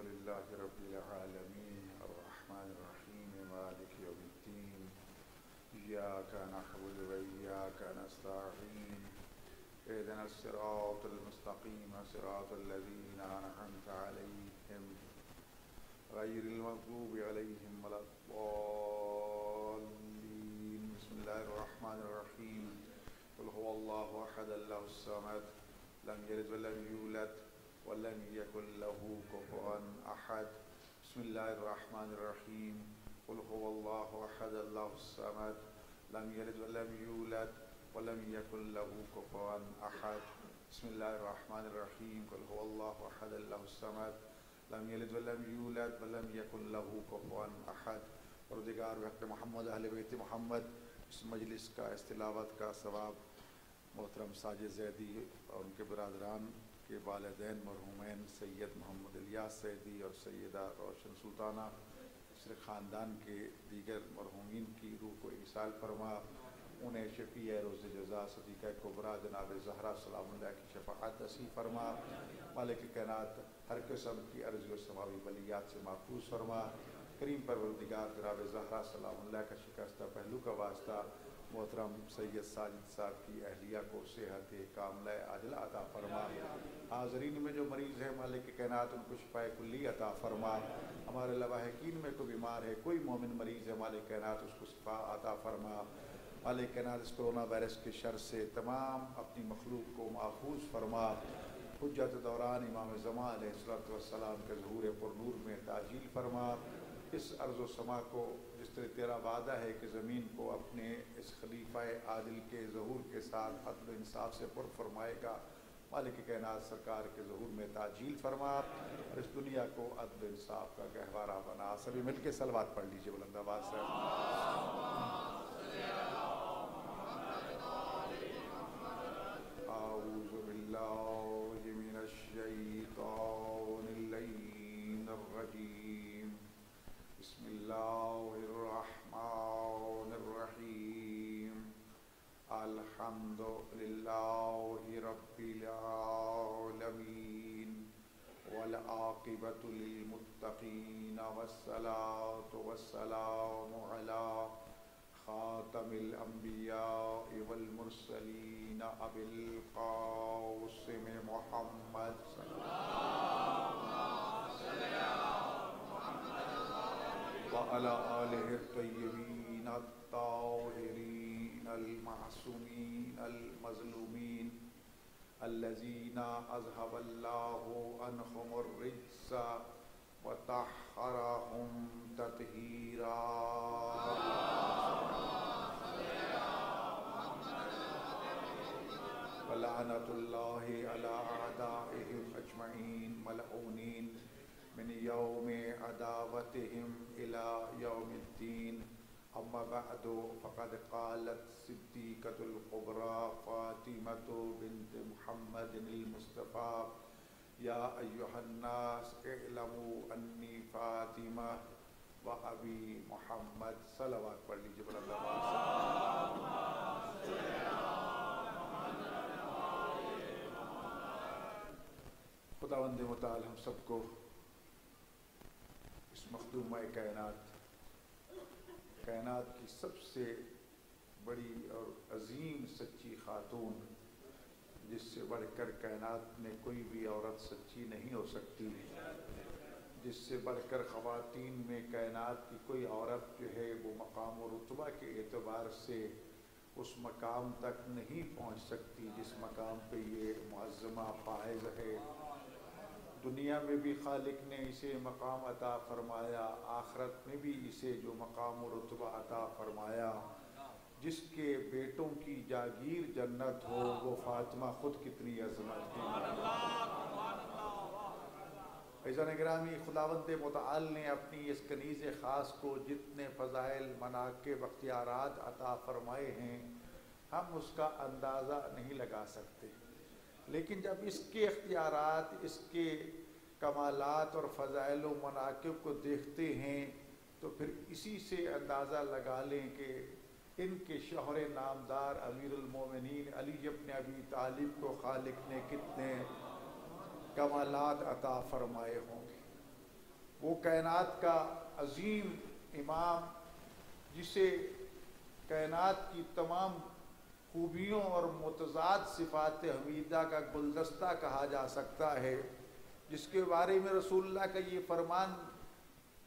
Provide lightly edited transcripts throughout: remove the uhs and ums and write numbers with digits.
لله رب العالمين الرحمن الرحيم مالك يوم الدين إياك نعبد وإياك نستعين اهدنا الصراط المستقيم صراط الذين أنعمت عليهم غير المغضوب عليهم ولا الضالين بسم الله الرحمن الرحيم قل هو الله أحد الله الصمد لم يلد ولم يولد ولم يكن له كفوا أحد بسم الله الرحمن الرحيم قل هو الله أحد الله الصمد لم يلد ولم يولد ولم يكن له كفوا أحد بسم الله الرحمن الرحيم قل هو الله أحد الله الصمد لم يلد ولم يولد ولم يكن له كفوا أحد پروردگار وقت محمد اہل بیت محمد اس مجلس کا اس تلاوت کا ثواب محترم ساجد زیدی اور ان کے برادران کے والدین مرحومین سید محمد الیاس زیدی اور سیدہ روشن سلطانہ اس خاندان کے دیگر مرحومین کی روح کو ایصال فرما، انہیں شفیع روز جزا صدیقہ کبریٰ جناب زہرا سلام اللہ کی شفاعت نصیب فرما، مالک کائنات ہر قسم کی عرضی و سماوی بلیات سے محفوظ فرما، کریم پروردگار جناب زہرا سلام اللہ کا شکستہ پہلو کا واسطہ محترم سید ساجد صاحب کی اہلیہ کو صحت کاملہ عاجلہ عطا فرما، حاضرین میں جو مریض ہے مالک کائنات ان کو شفاء کلی عطا فرما، ہمارے لواحقین میں کوئی بیمار ہے کوئی مومن مریض ہے مالک کائنات اس کو شفا عطا فرما، مالک کائنات اس کرونا وائرس کے شر سے تمام اپنی مخلوق کو محفوظ فرما، حجت دوران امام زمان علیہ السلام کے ظہور پر نور میں تعجیل فرما، اس ارض و سما کو جس طرح تیرا وعدہ ہے کہ زمین کو اپنے اس خلیفہ عادل کے ظہور کے ساتھ عدل و انصاف سے پر فرمائے گا، مالک کائنات سرکار کے ظہور میں تعجیل فرما اور اس دنیا کو عدل و انصاف کا گہوارہ بنا۔ سبھی مل کے صلوات پڑھ لیجئے بلند آواز سے۔ اعوذ باللہ من الشیطان اللعین الرجیم، بسم اللہ الرحمن الرحیم، الحمد للہ رب العالمین والعاقبۃ للمتقین والصلاة والسلام علی خاتم الانبیاء والمرسلین ابی القاسم محمد وعلى آلہ الطیبین الطاہرین المعصومین المظلومین الذین اذهب اللہ عنہم الرجس وطہرہم تطہیرا۔ ولعنۃ اللہ علی اعدائہم اجمعین ملعونین من یوم عداوتہم الی یوم الدین، اما بعد فقد قالت صدیقۃ الکبریٰ فاطمۃ بنت محمد المصطفیٰ یا ایہا الناس اعلموا انی فاطمہ و ابی محمد۔ صلوات پڑھ لیجیے بلند آواز سے۔ خداوند متعال ہم سب کو اس مخدومہ کائنات کی سب سے بڑی اور عظیم سچی خاتون، جس سے بڑھ کر کائنات میں کوئی بھی عورت سچی نہیں ہو سکتی، جس سے بڑھ کر خواتین میں کائنات کی کوئی عورت جو ہے وہ مقام و رتبہ کے اعتبار سے اس مقام تک نہیں پہنچ سکتی جس مقام پہ یہ معظمہ فائز ہے۔ دنیا میں بھی خالق نے اسے مقام عطا فرمایا، آخرت میں بھی اسے جو مقام و رتبہ عطا فرمایا، جس کے بیٹوں کی جاگیر جنت ہو وہ فاطمہ خود کتنی عظمت کی۔ عزیزان گرامی، خداوند متعال نے اپنی اس کنیز خاص کو جتنے فضائل مناقب اختیارات عطا فرمائے ہیں ہم اس کا اندازہ نہیں لگا سکتے، لیکن جب اس کے اختیارات، اس کے کمالات اور فضائل و مناقب کو دیکھتے ہیں تو پھر اسی سے اندازہ لگا لیں کہ ان کے شوہر نامدار امیر المومنین علی ابن ابی طالب کو خالق نے کتنے کمالات عطا فرمائے ہوں گے۔ وہ کائنات کا عظیم امام جسے کائنات کی تمام خوبیوں اور متضاد صفات حمیدہ کا گلدستہ کہا جا سکتا ہے، جس کے بارے میں رسول اللہ کا یہ فرمان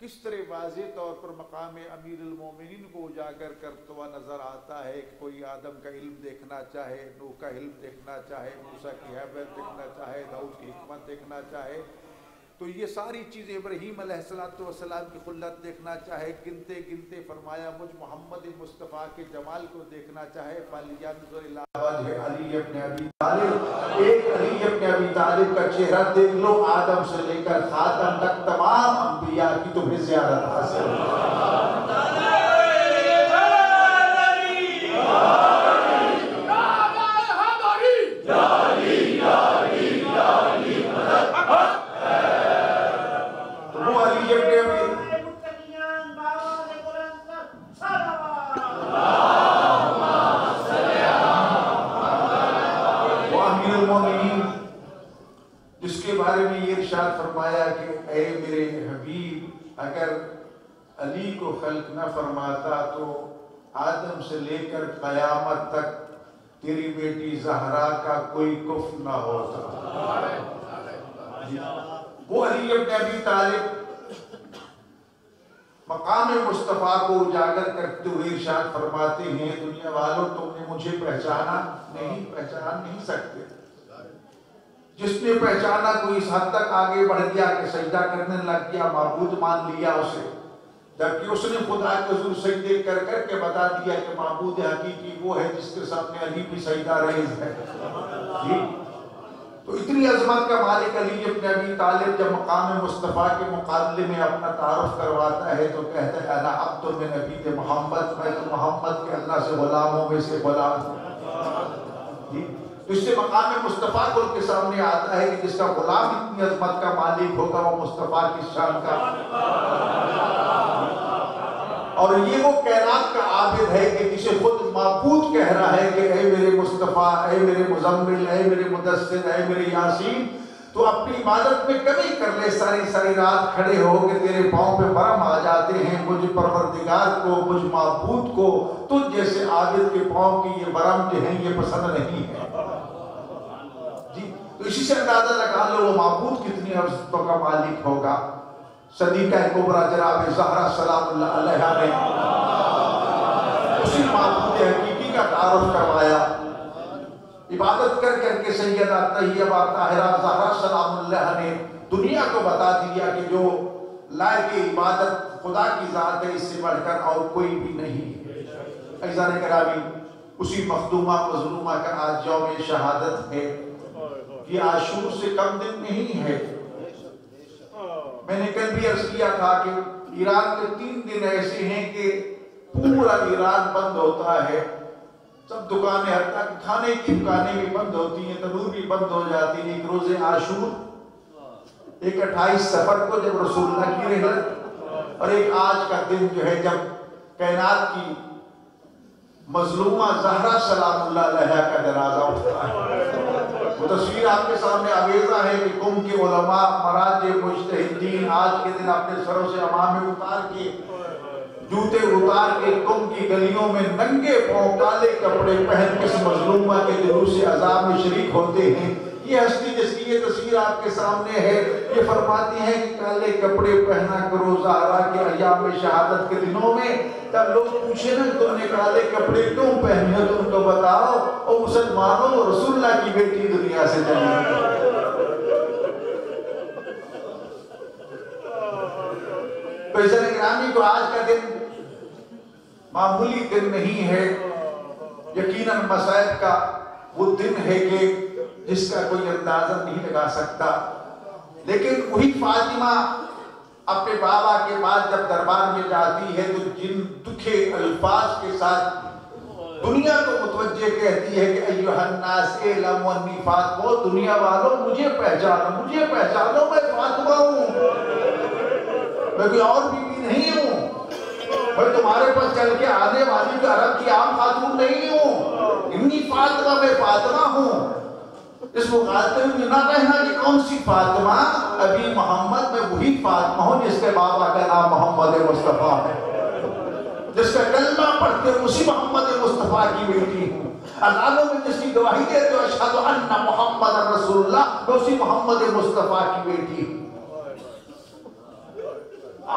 کس طرح واضح طور پر مقام امیر المومنین کو اجاگر کرتا ہوا نظر آتا ہے کہ کوئی آدم کا علم دیکھنا چاہے، نوح کا علم دیکھنا چاہے، موسیٰ کی حیبت دیکھنا چاہے، داؤد کی حکمت دیکھنا چاہے، تو یہ ساری چیزیں ابراہیم علیہ السلام کی خلت دیکھنا چاہے، گنتے گنتے فرمایا مجھ محمد مصطفیٰ کے جمال کو دیکھنا چاہے، فَلْيَنْظُرِ إِلَىٰ وَجْهِ علی ابن ابی طالب، ایک علی ابن ابی طالب کا چہرہ دیکھ لو، آدم سے لے کر خاتم تک تمام انبیاء کی تمہیں زیارت حاصل جس کے بارے میں یہ ارشاد فرمایا کہ اے میرے حبیب، اگر علی کو خلق نہ فرماتا تو آدم سے لے کر قیامت تک تیری بیٹی زہرا کا کوئی کفر نہ ہوتا۔ وہ علی ابن ابی طالب مقام مصطفیٰ کو اجاگر کرتے ہوئے ارشاد فرماتے ہیں دنیا والوں تم نے مجھے پہچان نہیں سکتے، جس نے پہچانا کوئی اس حد تک آگے بڑھ گیا کہ سجدہ کرنے لگ گیا، معبود مان لیا اسے، جبکہ اس نے خدا کے حضور سجدے کر کر کے بتا دیا کہ معبود حقیقی وہ ہے جس کے سامنے علی بھی سجدہ ریز ہے۔ جی تو اتنی عظمت کا مالک علی ابن ابی طالب جب مقام مصطفیٰ کے مقابلے میں اپنا تعارف کرواتا ہے تو کہتا ہے انا عبد من عبید محمد، میں تو محمد کے اللہ سے غلاموں میں سے غلام ہوں۔ جی تو اس سے مقام مصطفیٰ کو ان کے سامنے آتا ہے کہ جس کا غلام اتنی عظمت کا مالک ہوگا وہ مصطفیٰ کی شان کا، اور یہ وہ کائنات کا عابد ہے کہ جسے خود معبود کہہ رہا ہے کہ اے میرے مصطفیٰ، اے میرے مزمل، اے میرے مدثر، اے میرے یاسین، تو اپنی عبادت میں کمی کر لے، ساری رات کھڑے ہو کہ تیرے پاؤں پہ برم آ جاتے ہیں، مجھ پروردگار کو، مجھ معبود کو تجھ جیسے عابد کے پاؤں کی یہ برم جو ہیں یہ پسند نہیں ہے۔ جی تو اسی سے اندازہ لگا لو وہ معبود کتنی عظمتوں کا مالک ہوگا۔ صدیقہ کبریٰ جناب زہرا سلام اللہ علیہا نے اسی معبود حقیقی کا تعارف کروایا، عبادت کر کر کے سیدہ طیبہ طاہرہ زہرا سلام اللہ نے دنیا کو بتا دیا کہ جو لائق عبادت خدا کی ذات ہے، اس سے بڑھ کر اور کوئی بھی نہیں۔ عزیزان گرامی، اسی مخدومہ مظلومہ کا آج یوم شہادت ہے، یہ عاشور سے کم دن نہیں ہے۔ میں نے کل بھی عرض کیا تھا کہ ایران کے 3 دن ایسے ہیں کہ پورا ایران بند ہوتا ہے، سب دکانیں، حتیٰ کہ کھانے کی دکانیں بھی بند ہوتی ہیں، تنور بھی بند ہو جاتی ہیں۔ ایک روز عاشور، ایک 28 صفر کو جب رسول اللہ کی رحلت، اور ایک آج کا دن جو ہے جب کائنات کی مظلومہ زہرا سلام اللہ علیہا کا جنازہ اٹھتا ہے۔ وہ تصویر آپ کے سامنے آویزہ ہے کہ قوم کے علماء، مراجع، مجتہدین آج کے دن اپنے سروں سے عمامے اتار کے، جوتے اتار کے قوم کی گلیوں میں ننگے پاؤں کالے کپڑے پہن کے اس مظلومہ کے جلوس عذاب میں شریک ہوتے ہیں۔ یہ ہستی جس کی یہ تصویر آپ کے سامنے ہے، یہ فرماتی ہے کہ کالے کپڑے پہنا کرو زہرا کے ایام شہادت کے دنوں میں۔ تب لوگ پوچھے نا تم نے کالے کپڑے کیوں پہنے ہو، تم تو بتاؤ، او مسلمانوں رسول اللہ کی بیٹی دنیا سے چلی گئی۔ تو عزیزان گرامی، تو آج کا دن معمولی دن نہیں ہے، یقیناً مصائب کا وہ دن ہے کہ جس کا کوئی اندازہ نہیں لگا سکتا۔ لیکن وہی فاطمہ اپنے بابا کے بعد جب دربار میں جاتی ہے تو جن دکھے الفاظ کے ساتھ دنیا کو متوجہ کہتی ہے کہ ایھا الناس اعلموا انی فاطمہ، دنیا والوں مجھے پہچانو، میں فاطمہ ہوں، میں کوئی اور بیوی نہیں ہوں، میں تمہارے پاس چل کے آنے والی جو عرب کی عام خاتون نہیں ہوں، انی فاطمہ، میں فاطمہ ہوں۔ اس مغالطے میں نہ رہنا کہ کون سی فاطمہ، ابھی محمد میں وہی فاطمہ ہوں جس کے بابا کا نام محمد مصطفیٰ ہے، جس کا کلمہ پڑھتے اسی محمد مصطفیٰ کی بیٹی ہوں، اذانوں میں جس کی گواہی دیتے ہو اشہد ان محمد رسول اللہ، میں اسی محمد مصطفیٰ کی بیٹی ہوں۔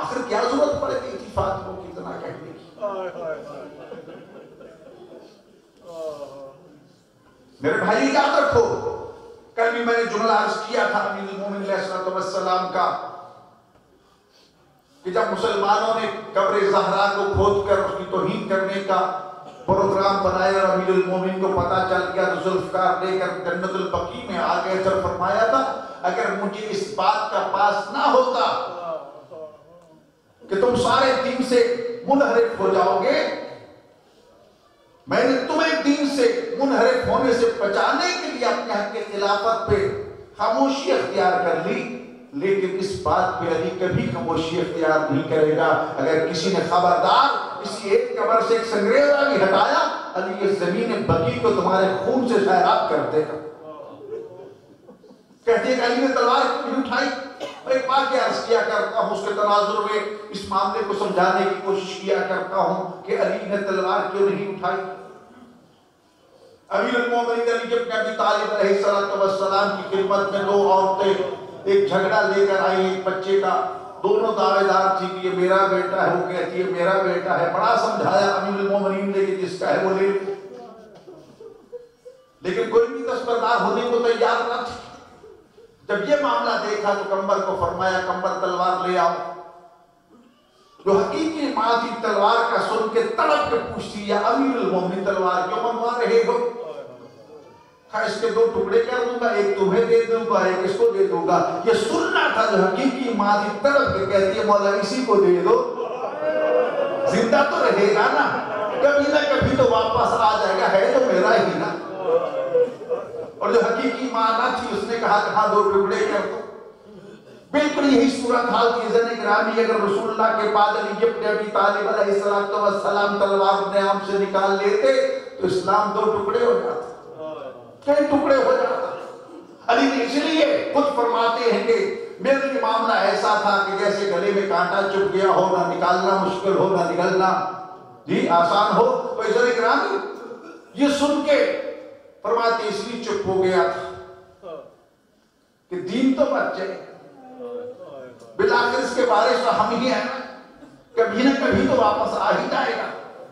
آخر کیا ضرورت پڑے گئی تھی فاطمہ کی اتنا کہنے کی؟ میرے بھائی یاد رکھو، کل بھی میں نے جملہ عرض کیا تھا امیر المومنین علیہ السلام کا، کہ جب مسلمانوں نے قبر زہرا کو کھود کر اس کی توہین کرنے کا پروگرام بنایا اور امیر المومنین کو پتا چل گیا تو ذوالفقار لے کر جنت البقیع میں آ گئے، پھر فرمایا تھا اگر مجھے اس بات کا پاس نہ ہوتا کہ تم سارے دین سے منحرف ہو جاؤ گے، میں نے تمہیں دین سے منحرف ہونے سے بچانے کے لیے اپنے حق کے خلافت پہ خاموشی اختیار کر لی، لیکن اس بات پہ علی کبھی خاموشی اختیار نہیں کرے گا۔ اگر کسی نے خبردار کسی ایک قبر سے ایک سنگریزہ بھی ہٹایا، علی یہ زمین بقیع کو تمہارے خون سے سیراب کر دے گا۔ کہتے ہیں کہ علی نے تلوار کیوں نہیں اٹھائی؟ میں ایک بات یہ عرض کیا کرتا ہوں، اس کے تناظر میں اس معاملے کو سمجھانے کی کوشش کیا کرتا ہوں کہ علی نے تلوار کیوں نہیں اٹھائی۔ امیر المومنین علی بن ابی طالب علیہ السلام کی خدمت میں دو عورتیں ایک جھگڑا لے کر آئی ایک بچے کا، دونوں دعوے دار تھی کہ یہ میرا بیٹا ہے، وہ کہتی ہے میرا بیٹا ہے۔ بڑا سمجھایا امیر المومنین نے کہ جس کا ہے وہ لے، لیکن کوئی بھی دستبردار ہونے کو تیار نہ تھی۔ جب یہ معاملہ دیکھا تو کمبر کو فرمایا کمبر تلوار لے آؤ۔ جو حقیقی ماں تھی تلوار کا سن کے تڑپ کے پوچھتی یا امیر المومنین تلوار کیوں منوا رہے ہو؟ اس کے دو ٹکڑے کر دوں گا، ایک تمہیں دے دوں گا، ایک اس کو دے دوں گا۔ یہ سننا تھا جو حقیقی ماں تھی تڑپ کے کہتی ہے مولا اسی کو دے دو، زندہ تو رہے گا نا، کبھی نہ کبھی تو واپس آ جائے گا، ہے تو میرا ہی نا۔ اور جو حقیقی ماں نہ تھی اس نے کہا کہ ہاں دو ٹکڑے کر دو۔ بالکل یہی صورتحال تھی زن گرامی، اگر رسول اللہ کے بعد علی بن ابی طالب علیہ السلام تلوار اپنے عام سے نکال لیتے تو اسلام دو ٹکڑے ہو جاتا، کئی ٹکڑے ہو جاتا۔ علی نے اس لیے خود فرماتے ہیں کہ میرے لیے معاملہ ایسا تھا کہ جیسے گلے میں کانٹا چپ گیا ہو، نہ نکالنا مشکل ہو نہ نکلنا جی آسان ہو۔ تو زن گرامی یہ سن کے فرماتے اس لیے چپ ہو گیا تھا کہ دین تو بچ جائے، بلاخر اس کے بارے تو ہم ہی ہیں، کبھی نہ کبھی تو واپس آ ہی جائے گا۔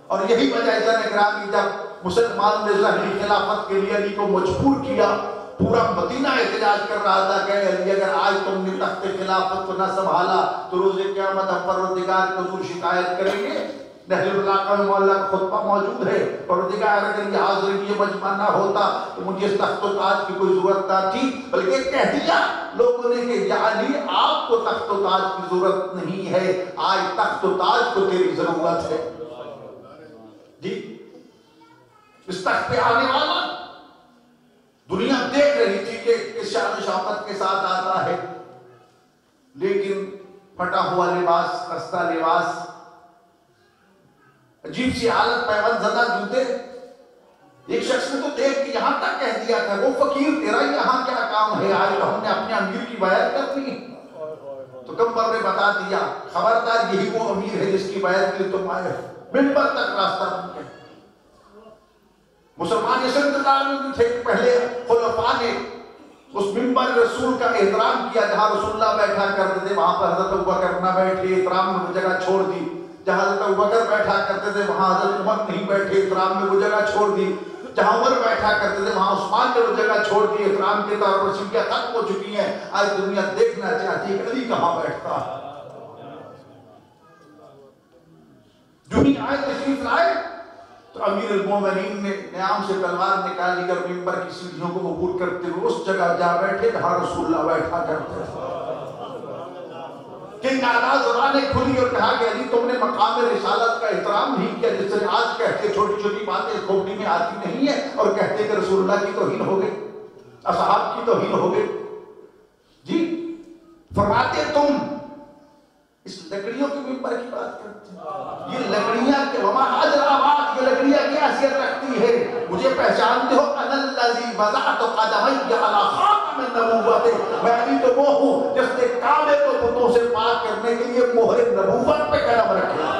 اور یہی وجہ ہے زن گرامی جب مسلمان نے ظاہری خلافت کے لیے علی کو مجبور کیا، پورا مدینہ احتجاج کر رہا تھا کہ علی اگر آج تم نے تخت خلافت کو نہ سنبھالا تو روز قیامت ہم پروردگار کو ضرور شکایت کریں گے۔ نہل العلاقہ میں مولا کا خطبہ موجود ہے، پروردگار اگر یہ حاضر یہ مجمع نہ ہوتا تو مجھے اس تخت و تاج کی کوئی ضرورت نہ تھی، بلکہ کہہ دیا لوگوں نے کہ یا علی آپ کو تخت و تاج کی ضرورت نہیں ہے، آج تخت و تاج کو تیری ضرورت ہے۔ جی اس تخت پہ آنے والا دنیا دیکھ رہی تھی کہ اس شان و شوکت کے ساتھ آتا ہے، لیکن پھٹا ہوا لباس، خستہ لباس، عجیب سی حالت، پیوند زدہ جوتے۔ ایک شخص نے تو دیکھ کے یہاں تک کہہ دیا تھا وہ فقیر تیرا یہاں کیا کام ہے، آج ہم نے اپنے امیر کی بیعت کرنی۔ تو کمبر نے بتا دیا خبردار یہی وہ امیر ہے جس کی بیعت کے لیے تم آئے ہو۔ منبر تک راستہ بن گیا۔ مسلمان اس انتظار میں تھے کہ پہلے خلفاء نے اس منبر رسول کا احترام کیا، جہاں رسول اللہ بیٹھا کرتے تھے وہاں پر حضرت ابوبکر نہ بیٹھے، احترام میں وہ جگہ چھوڑ دی۔ جہاں حضرت ابوبکر بیٹھا کرتے تھے وہاں حضرت عمر نہیں بیٹھے، احترام میں وہ جگہ چھوڑ دی۔ جہاں عمر بیٹھا کرتے تھے وہاں عثمان نے وہ جگہ چھوڑ دی، احترام کے طور پر سیڑھیاں ختم ہو چکی ہیں۔ آج دنیا دیکھنا چاہتی ہے کہ علی کہاں بیٹھتا ہے۔ جو ہی آئے تشریف لائے تو امیر المومنین نے نیام سے تلوار نکالی کر منبر کی سیڑھیوں کو عبور کرتے ہوئے اس جگہ جا بیٹھے جہاں رسول اللہ بیٹھا کرتے تھے۔ کہ نانا زبانیں کھلی اور کہا کہ علی تم نے مقام رسالت کا احترام نہیں کیا، جس سے آج کہتے چھوٹی چھوٹی باتیں کھوپڑی میں آتی نہیں ہے اور کہتے کہ رسول اللہ کی توہین ہو گئی، اصحاب کی توہین ہو گئی۔ جی فرماتے تم اس لکڑیوں کے ممبر کی بات کرتے ہیں. یہ لکڑیاں کہ وما حجر آباد، یہ لکڑیاں کیا حیثیت رکھتی ہے؟ مجھے پہچانتے ہو؟ انا الذی وضعت قدمی علی خاتم النبوت، میں ابھی تو وہ ہوں جس نے کعبے کو بتوں سے پاک کرنے کے لیے مہر نبوت پہ قدم رکھے.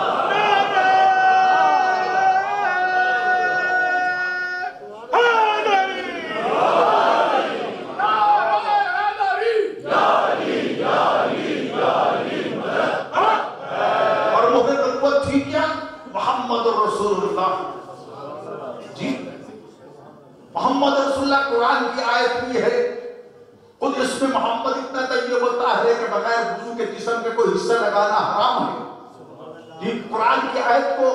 محمد رسول اللہ. جی محمد رسول اللہ قرآن کی آیت بھی ہے، خود اس میں محمد اتنا طیب و طاہر ہے کہ بغیر وضو کے جسم کے کوئی حصہ لگانا حرام ہے. جی قرآن کی آیت کو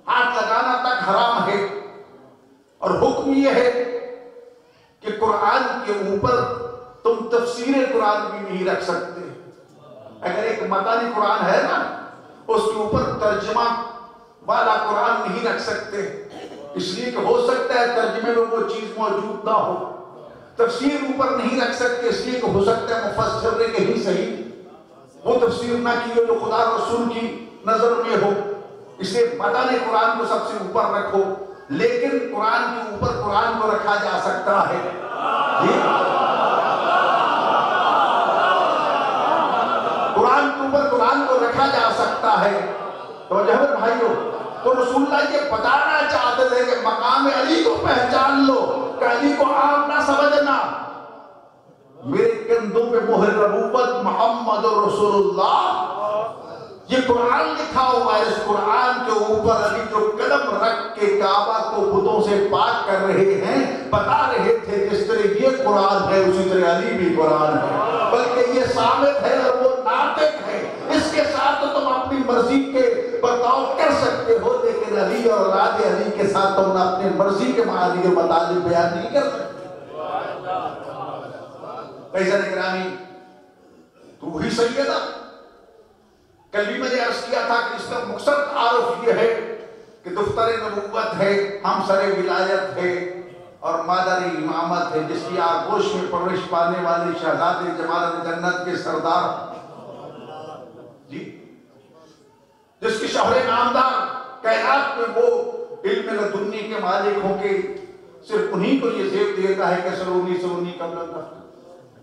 ہاتھ لگانا تک حرام ہے. اور حکم یہ ہے کہ قرآن کے اوپر تم تفسیر قرآن بھی نہیں رکھ سکتے. اگر ایک متانی قرآن ہے نا، اس کے اوپر ترجمہ والا قرآن نہیں رکھ سکتے، اس لیے کہ ہو سکتا ہے ترجمے میں وہ چیز موجود نہ ہو. تفسیر اوپر نہیں رکھ سکتے اس لیے کہ ہو سکتا ہے مفسر نے کہیں صحیح وہ تفسیر نہ کی ہو جو خدا رسول کی نظر میں ہو. اس لیے متن قرآن کو سب سے اوپر رکھو، لیکن قرآن کے اوپر قرآن کو رکھا جا سکتا ہے. قرآن کے اوپر قرآن کو رکھا جا سکتا ہے. تو جہاں بھائیو، تو رسول اللہ یہ بتانا چاہتے تھے کہ مقام علی کو پہچان لو، کہ علی کو عام نہ سمجھنا. میرے کندھوں پہ مہر نبوت محمد رسول اللہ، یہ قرآن لکھا ہوا ہے. اس قرآن کے اوپر علی جو قدم رکھ کے کعبہ کو بتوں سے پاک کر رہے ہیں، بتا رہے تھے جس طرح یہ قرآن ہے اسی طرح علی بھی قرآن ہے، بلکہ یہ ثابت ہے اور وہ ناطق ہے. اس کے ساتھ تو تم اپنی مرضی کے برتاؤ کر سکتے ہو، لیکن علی اور اولاد علی کے ساتھ تم اپنی مرضی کے معانی اور مطالب بیان نہیں کر سکتے. عزیزان اکرامی، تو وہی سیدہ. کل بھی میں نے عرض کیا تھا کہ اس کا مقصد تعارف یہ ہے کہ دفتر نبوت ہے، ہمسر ولایت ہے اور مادر امامت ہے، جس کی آغوش میں پرورش پانے والے شہزادے جمال جنت کے سردار، جی جس کی شہر نامدار کائنات میں وہ علم لدنی کے مالک ہوں کہ صرف انہی کو یہ زیب دیتا ہے کہ سرونی سرونی قبل الدفن.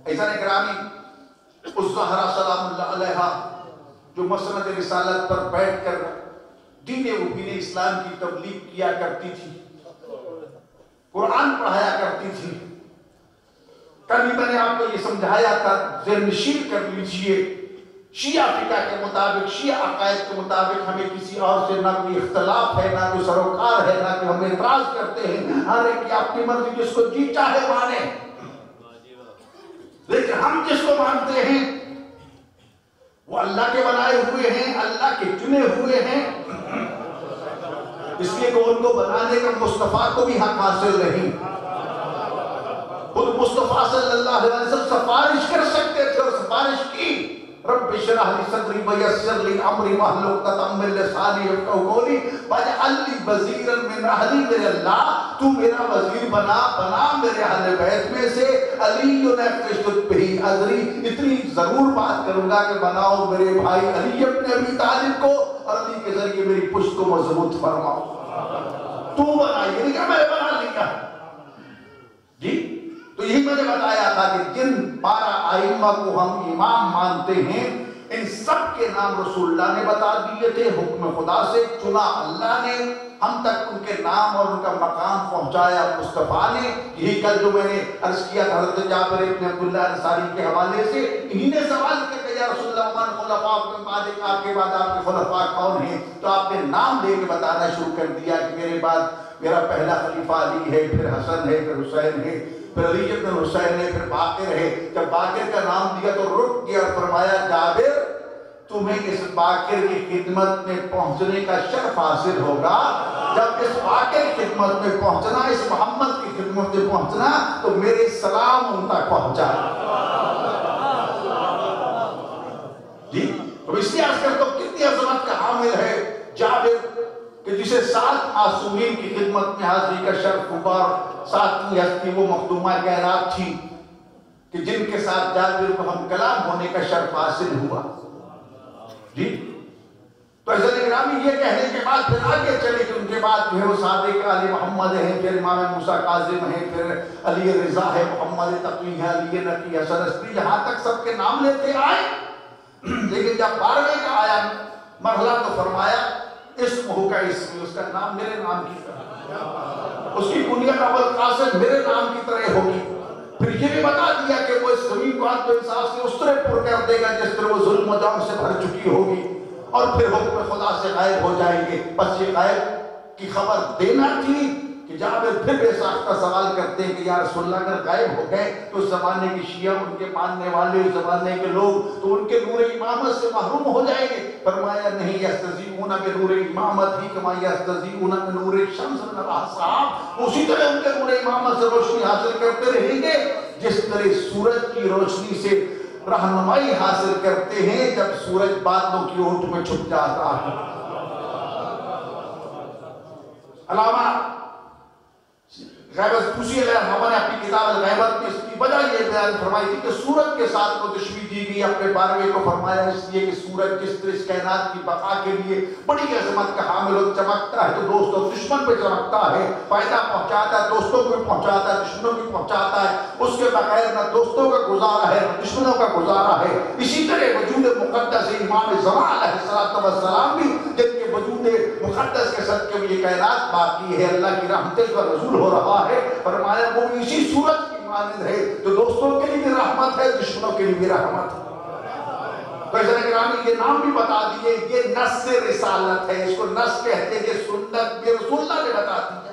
عزیزان اکرامی، اس زہرا سلام اللہ علیہا جو مسند رسالت پر بیٹھ کر دین مبین اسلام کی تبلیغ کیا کرتی تھی، قرآن پڑھایا کرتی تھی. کبھی میں نے آپ کو یہ سمجھایا تھا ذہن نشین کر لیجئے، شیعہ فقہ کے مطابق، شیعہ عقائد کے مطابق ہمیں کسی اور سے نہ کوئی اختلاف ہے، نہ کوئی سروکار ہے، نہ کوئی ہم اعتراض کرتے ہیں. ہر ایک کی اپنی مرضی، جس کو جی چاہے مانے. لیکن ہم جس کو مانتے ہیں وہ اللہ کے بنائے ہوئے ہیں، اللہ کے چنے ہوئے ہیں، اس لیے کہ ان کو بنانے کا مصطفیٰ کو بھی حق حاصل نہیں. خود مصطفیٰ صلی اللہ علیہ وسلم سفارش کر سکتے تھے اور سفارش کی. رب اشرح لی صدری ویسر لی امری واحلل عقدۃ من لسانی یفقهوا قولی واجعل لی وزیرا من اہلی. میرے اللہ تو میرا وزیر بنا میرے اہل بیت میں سے علی نفشت بہ ازری. اتنی ضرور بات کروں گا کہ بناؤ میرے بھائی علی ابن ابی طالب کو، اور علی کے ذریعے میری پشت کو مضبوط فرماؤ. تو بنائیے نہیں کہ میں بنا لیا. جی تو یہی میں نے بتایا تھا کہ جن 12 ائمہ کو ہم امام مانتے ہیں، ان سب کے نام رسول اللہ نے بتا دیے تھے، حکم خدا سے چنا اللہ نے. ہم تک ان کے نام اور ان کا مقام پہنچایا مصطفیٰ نے. یہی کل جو میں نے عرض کیا تھا حضرت جابر بن عبداللہ انصاری کے حوالے سے، انہی نے سوال کیا کہ یا رسول اللہ من خلفاء کے بعد، آپ کے بعد آپ کے خلفاء کون ہیں؟ تو آپ نے نام لے کے بتانا شروع کر دیا کہ میرے بعد میرا پہلا خلیفہ علی ہے، پھر حسن ہے، پھر حسین ہے، پھر علی ابن حسین ہے، پھر باقر ہے. جب باقر کا نام دیا تو رک گیا اور فرمایا جابر تمہیں اس باقر کی خدمت میں پہنچنے کا شرف حاصل ہوگا. جب اس باقر کی خدمت میں پہنچنا، اس محمد کی خدمت میں پہنچنا، تو میرے سلام ان تک پہنچا. جی تو اس لیے عرض کرتا ہوں کتنی عظمت کا حامل ہے جابر کہ جسے 7 معصومین کی خدمت میں حاضری کا شرف ہوا. 7ویں ہستی وہ مخدومہ کائنات تھی کہ جن کے ساتھ جابر کو ہم کلام ہونے کا شرف حاصل ہوا. جی تو عزت گرامی یہ کہنے کے بعد پھر آگے چلے کہ ان کے بعد جو ہے وہ صادق علی محمد ہے، پھر امام موسیٰ کاظم ہے، پھر علی رضا ہے، محمد تقی ہے، علی نقی، حسن عسکری، یہاں تک سب کے نام لیتے آئے۔ لیکن جب 12ویں کا آیا مرحلہ تو فرمایا اسم ہو کا اسم، اس کا نام میرے نام کی طرح، اس کی کنیت ابو القاسم میرے نام کی طرح ہوگی۔ پھر یہ بھی بتا دیا کہ وہ اس زمین کو عدل و انصاف سے اس طرح پر کر دے گا جس طرح وہ ظلم و جور سے بھر چکی ہوگی، اور پھر حکم خدا سے غائب ہو جائیں گے۔ بس یہ غائب کی خبر دینا تھی کہ جابر پھر بے ساختہ سوال کرتے ہیں کہ یا رسول اللہ اگر غائب ہو گئے تو اس زمانے کے شیعہ، ان کے ماننے والے، اس زمانے کے لوگ تو ان کے نور امامت سے محروم ہو جائیں گے۔ فرمایا نہیں، یستضیئون بنور امامت ہی کما یستضیئون بنور الشمس من الاحزاب، اسی طرح ان کے نور امامت سے روشنی حاصل کرتے رہیں گے جس طرح سورج کی روشنی سے رہنمائی حاصل کرتے ہیں جب سورج بادلوں کی اونٹ میں چھپ جاتا ہے۔ علامہ غیبت طوسی علیہ الرحمہ نے اپنی کتاب الغیبت میں اس کی وجہ یہ بیان فرمائی تھی کہ سورج کے ساتھ کو تشبیہ دی گئی اپنے 12ویں کو فرمایا اس لیے کہ سورج جس طرح اس کائنات کی بقا کے لیے بڑی عظمت کا حامل اور چمکتا ہے تو دوست اور دشمن پہ چمکتا ہے، فائدہ پہنچاتا ہے، دوستوں کو پہنچاتا ہے، دشمنوں کو پہنچاتا ہے، اس کے بغیر نہ دوستوں کا گزارا ہے نہ دشمنوں کا گزارا ہے۔ اسی طرح وجود مقدس امام زمان علیہ السلام بھی جن کے وجود مقدس کے صدقے میں یہ کائنات باقی ہے، اللہ کی رحمتیں کا نزول ہو رہا ہے۔ فرمایا وہ اسی سورج کی مانند ہے جو دوستوں کے لیے بھی رحمت ہے، دشمنوں کے لیے بھی رحمت ہے۔ تو عزیزان گرامی یہ نام بھی بتا دیے، یہ نص رسالت ہے، اس کو نص کہتے ہیں، یہ سنت یہ رسول اللہ نے بتا دیا۔